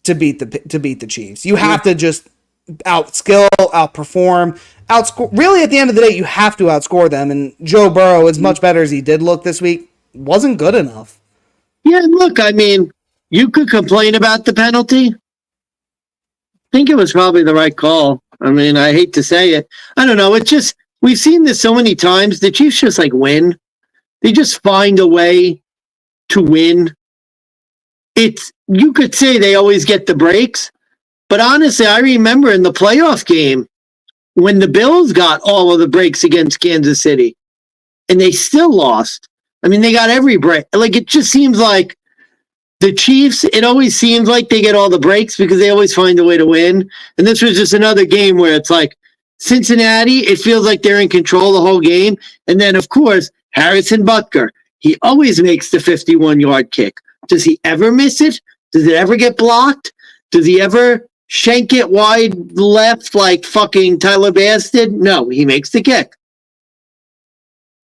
to beat the Chiefs. You have to just outskill, outperform, outscore. Really, at the end of the day, you have to outscore them. And Joe Burrow, as much better as he did look this week, wasn't good enough. Yeah, look, I mean, you could complain about the penalty. I think it was probably the right call. I mean, I hate to say it. I don't know. It's just, we've seen this so many times. The Chiefs just like win. They just find a way to win. You could say they always get the breaks, but honestly, I remember in the playoff game when the Bills got all of the breaks against Kansas City and they still lost. I mean, they got every break. Like, it just seems like the Chiefs, it always seems like they get all the breaks because they always find a way to win. And this was just another game where it's like Cincinnati, it feels like they're in control the whole game. And then, of course, Harrison Butker, he always makes the 51-yard kick. Does he ever miss it? Does it ever get blocked? Does he ever shank it wide left like fucking Tyler Bass did? No, he makes the kick.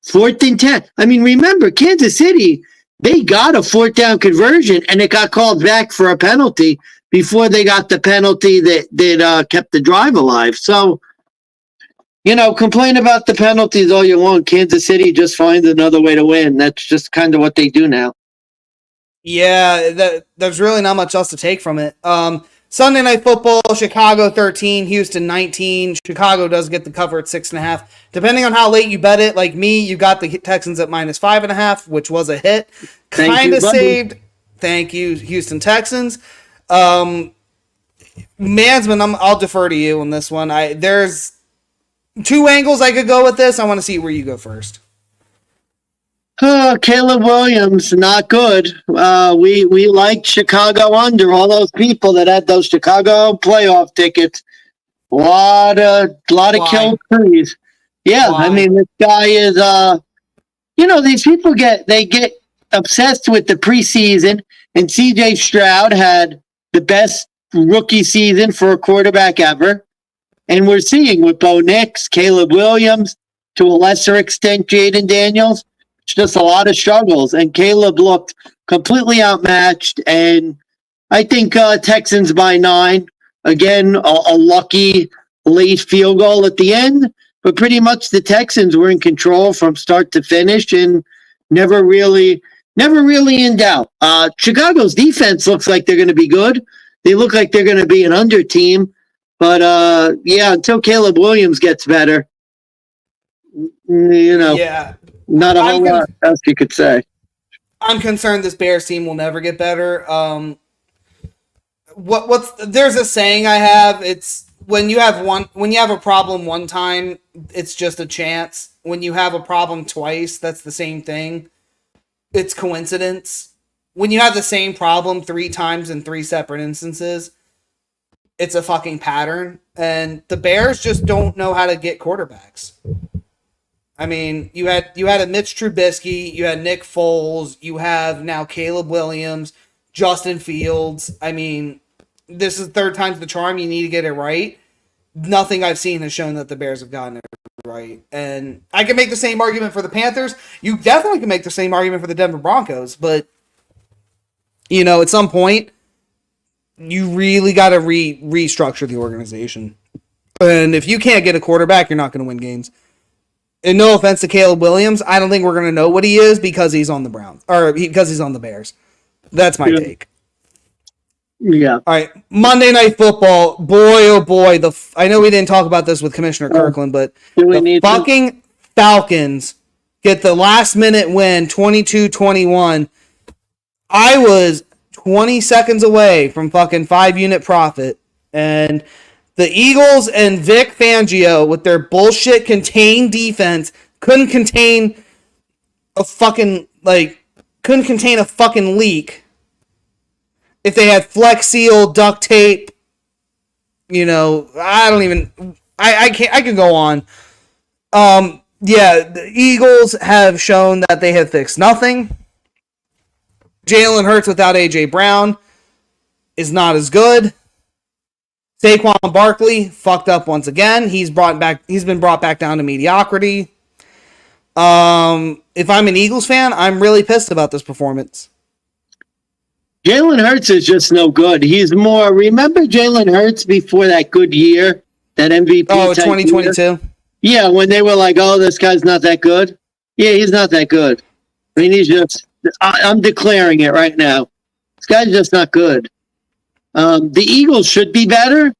4th and 10. I mean, remember, Kansas City, they got a 4th down conversion and it got called back for a penalty before they got the penalty that kept the drive alive. So, you know, complain about the penalties all you want. Kansas City just finds another way to win. That's just kind of what they do now. Yeah, there's really not much else to take from it. Sunday Night Football, Chicago 13, Houston 19. Chicago does get the cover at 6.5. Depending on how late you bet it, like me, you got the Texans at -5.5, which was a hit. Kind of saved. Thank you, Houston Texans. Mansman, I'll defer to you on this one. There's 2 angles I could go with this. I want to see where you go first. Caleb Williams, not good. We liked Chicago under. All those people that had those Chicago playoff tickets. A lot of killed trees. Yeah, why? I mean, this guy is, these people get obsessed with the preseason, and C.J. Stroud had the best rookie season for a quarterback ever. And we're seeing with Bo Nix, Caleb Williams, to a lesser extent, Jaden Daniels, it's just a lot of struggles. And Caleb looked completely outmatched. And I think Texans by 9. Again, a lucky late field goal at the end. But pretty much the Texans were in control from start to finish and never really in doubt. Chicago's defense looks like they're going to be good. They look like they're going to be an under team. But, until Caleb Williams gets better, not a whole lot else you could say. I'm concerned this Bears team will never get better. There's a saying I have. It's when you have a problem one time, it's just a chance. When you have a problem twice, that's the same thing. It's coincidence. When you have the same problem 3 times in 3 separate instances, it's a fucking pattern. And the Bears just don't know how to get quarterbacks. I mean, you had a Mitch Trubisky, you had Nick Foles, you have now Caleb Williams, Justin Fields. I mean, this is 3rd time's the charm. You need to get it right. Nothing I've seen has shown that the Bears have gotten it right. And I can make the same argument for the Panthers. You definitely can make the same argument for the Denver Broncos. But, at some point, you really got to restructure the organization. And if you can't get a quarterback, you're not going to win games. And no offense to Caleb Williams, I don't think we're going to know what he is because he's on the Browns or because he's on the Bears. That's my take. Yeah. All right. Monday Night Football. Boy, oh boy. I know we didn't talk about this with Commissioner Kirkland, but the fucking Falcons get the last minute win, 22-21. I was 20 seconds away from fucking 5-unit profit. And the Eagles and Vic Fangio with their bullshit contained defense couldn't contain a fucking leak if they had Flex Seal, duct tape, I can go on. The Eagles have shown that they have fixed nothing. Jalen Hurts without A.J. Brown is not as good. Saquon Barkley fucked up once again. He's been brought back down to mediocrity. If I'm an Eagles fan, I'm really pissed about this performance. Jalen Hurts is just no good. He's more. Remember Jalen Hurts before that good year, that MVP? Oh, 2022. Yeah, when they were like, "Oh, this guy's not that good." Yeah, he's not that good. I mean, he's just. I'm declaring it right now. This guy's just not good. The Eagles should be better,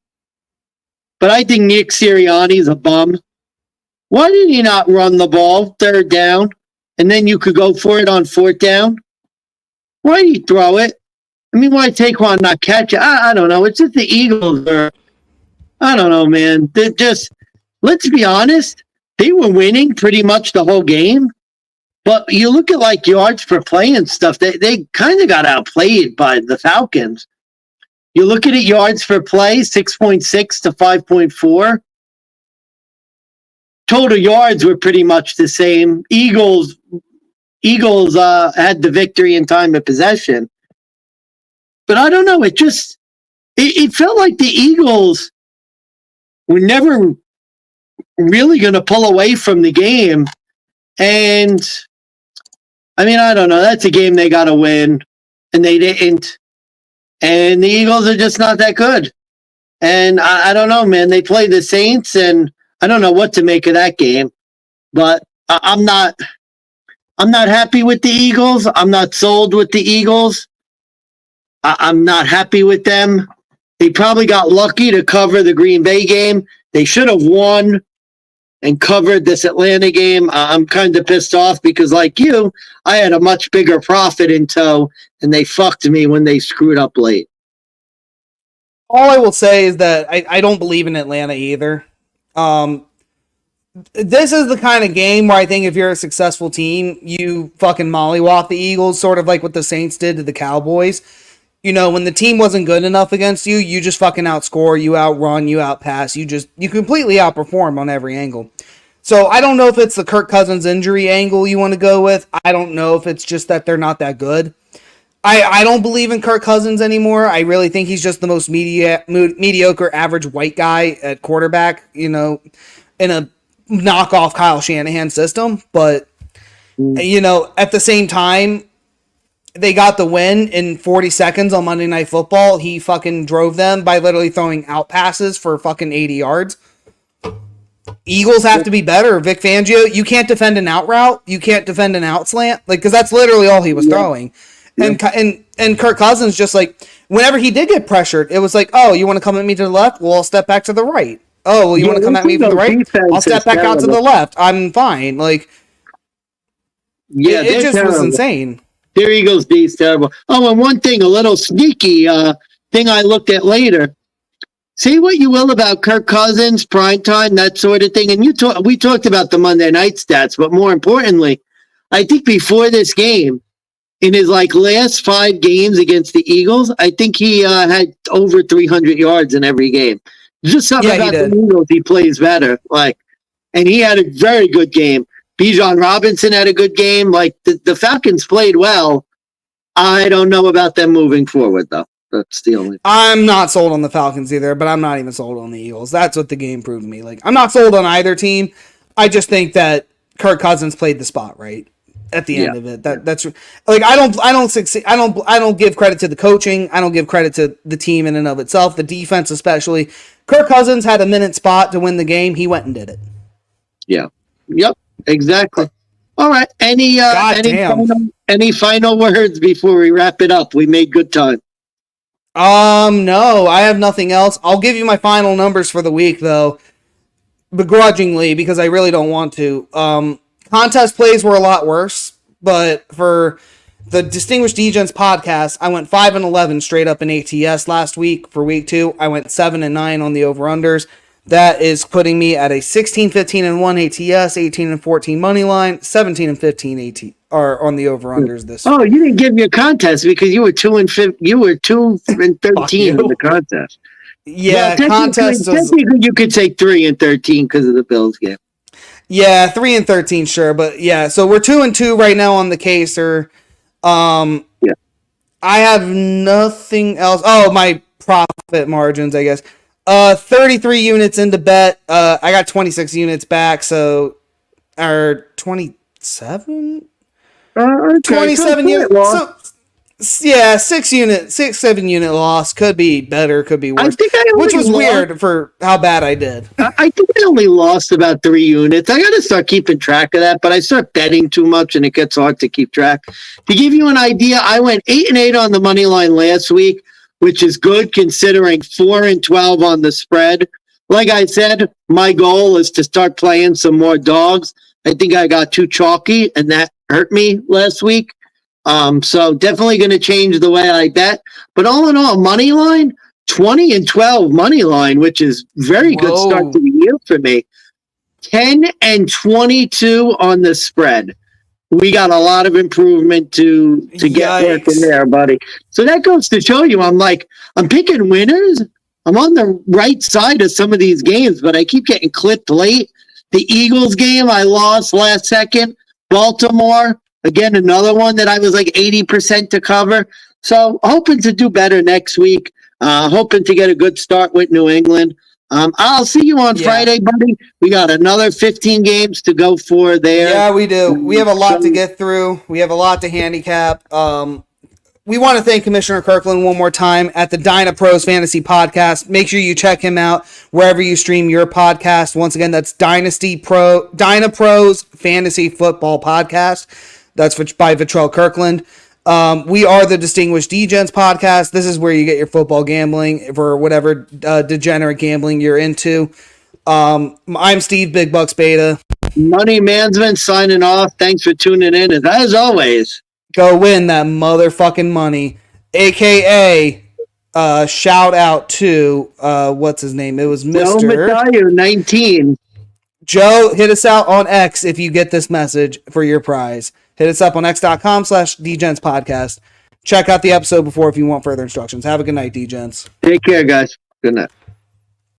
but I think Nick Sirianni's a bum. Why did he not run the ball third down, and then you could go for it on fourth down? Why did he throw it? I mean, why Taquan not catch it? I don't know. It's just the Eagles are. I don't know, man. They're just. Let's be honest. They were winning pretty much the whole game. But you look at like yards per play and stuff, they kind of got outplayed by the Falcons. You look at it, yards per play, 6.6 to 5.4. Total yards were pretty much the same. Eagles had the victory in time of possession. But I don't know, it felt like the Eagles were never really going to pull away from the game. And I mean, I don't know. That's a game they got to win, and they didn't. And the Eagles are just not that good. And I don't know, man. They play the Saints, and I don't know what to make of that game. But I'm not happy with the Eagles. I'm not sold with the Eagles. I'm not happy with them. They probably got lucky to cover the Green Bay game. They should have won and covered this Atlanta game. I'm kind of pissed off because, like you, I had a much bigger profit in tow, and they fucked me when they screwed up late. All I will say is that I don't believe in Atlanta either. This is the kind of game where I think if you're a successful team, you fucking mollywop the Eagles, sort of like what the Saints did to the Cowboys. You know, when the team wasn't good enough against you, you just fucking outscore, you outrun, you outpass, you completely outperform on every angle. So I don't know if it's the Kirk Cousins injury angle you want to go with. I don't know if it's just that they're not that good. I don't believe in Kirk Cousins anymore. I really think he's just the most mediocre average white guy at quarterback, you know, in a knockoff Kyle Shanahan system. But, you know, at the same time, they got the win in 40 seconds on Monday Night Football. He fucking drove them by literally throwing out passes for fucking 80 yards. Eagles have to be better. Vic Fangio, you can't defend an out route. You can't defend an out slant. Like, because that's literally all he was throwing. And Kirk Cousins just like, whenever he did get pressured, it was like, oh, you want to come at me to the left? Well, I'll step back to the right. Oh, well, you want to come at me to the right? I'll step back out to the left. I'm fine. Like, yeah, it just was insane. Their Eagles D is terrible. Oh, and one thing, a little sneaky thing I looked at later. Say what you will about Kirk Cousins, primetime, that sort of thing. And we talked about the Monday night stats, but more importantly, I think before this game, in his like last 5 games against the Eagles, I think he had over 300 yards in every game. Just something about the Eagles, he plays better. Like, and he had a very good game. Bijan Robinson had a good game. Like the Falcons played well. I don't know about them moving forward though. That's the only. I'm not sold on the Falcons either, but I'm not even sold on the Eagles. That's what the game proved to me. Like, I'm not sold on either team. I just think that Kirk Cousins played the spot right at the end of it. That's like I don't succeed. I don't give credit to the coaching. I don't give credit to the team in and of itself. The defense especially. Kirk Cousins had a minute spot to win the game. He went and did it. Yeah. Yep. Exactly. All right. Any final words before we wrap it up? We made good time. No, I have nothing else. I'll give you my final numbers for the week though, begrudgingly because I really don't want to. Contest plays were a lot worse, but for the Distinguished DeGents podcast, I went 5-11 straight up in ATS last week. For week 2, I went 7-9 on the over-unders. That is putting me at a 16-15-1 ATS, 18-14 money line, 17-15 AT are on the over-unders this week. Oh, you didn't give me a contest because you were 2-5. You were 2-13 in the contest. Yeah, well, contest. Technically, you could say 3-13 because of the Bills game. Yeah, 3-13, sure, but yeah. So we're 2-2 right now on the Caser. I have nothing else. Oh, my profit margins, I guess. 33 units into bet. I got 26 units back, so or 27? 27 units. So Yeah, 7 unit loss. Could be better, could be worse. I think I only which was lost, weird for how bad I did. I think I only lost about 3 units. I got to start keeping track of that, but I start betting too much and it gets hard to keep track. To give you an idea, I went 8-8 on the money line last week, which is good considering 4-12 on the spread. Like I said, my goal is to start playing some more dogs. I think I got too chalky and that hurt me last week. So definitely going to change the way I bet. But all in all, money line, 20-12 money line, which is very good start to the year for me. 10-22 on the spread. We got a lot of improvement to get working there, buddy. So that goes to show you, I'm picking winners. I'm on the right side of some of these games, but I keep getting clipped late. The Eagles game, I lost last second. Baltimore, again, another one that I was like 80% to cover. So hoping to do better next week. Hoping to get a good start with New England. I'll see you on Friday, buddy. We got another 15 games to go for there. Yeah, we do. We have a lot to get through. We have a lot to handicap. We want to thank Commissioner Kirkland one more time at the DynaPros Fantasy Podcast. Make sure you check him out wherever you stream your podcast. Once again, that's DynaPros Fantasy Football Podcast. That's by Vatrelle Kirkland. We are the Distinguished DeGents Podcast. This is where you get your football gambling for whatever degenerate gambling you're into. I'm Steve Big Bucks Beta. Money Management signing off. Thanks for tuning in. And as always, go win that motherfucking money. AKA, shout out to, what's his name? It was Mr. 19. Joe, hit us out on X if you get this message for your prize. Hit us up on x.com/DeGents Podcast. Check out the episode before if you want further instructions. Have a good night, DeGents. Take care, guys. Good night.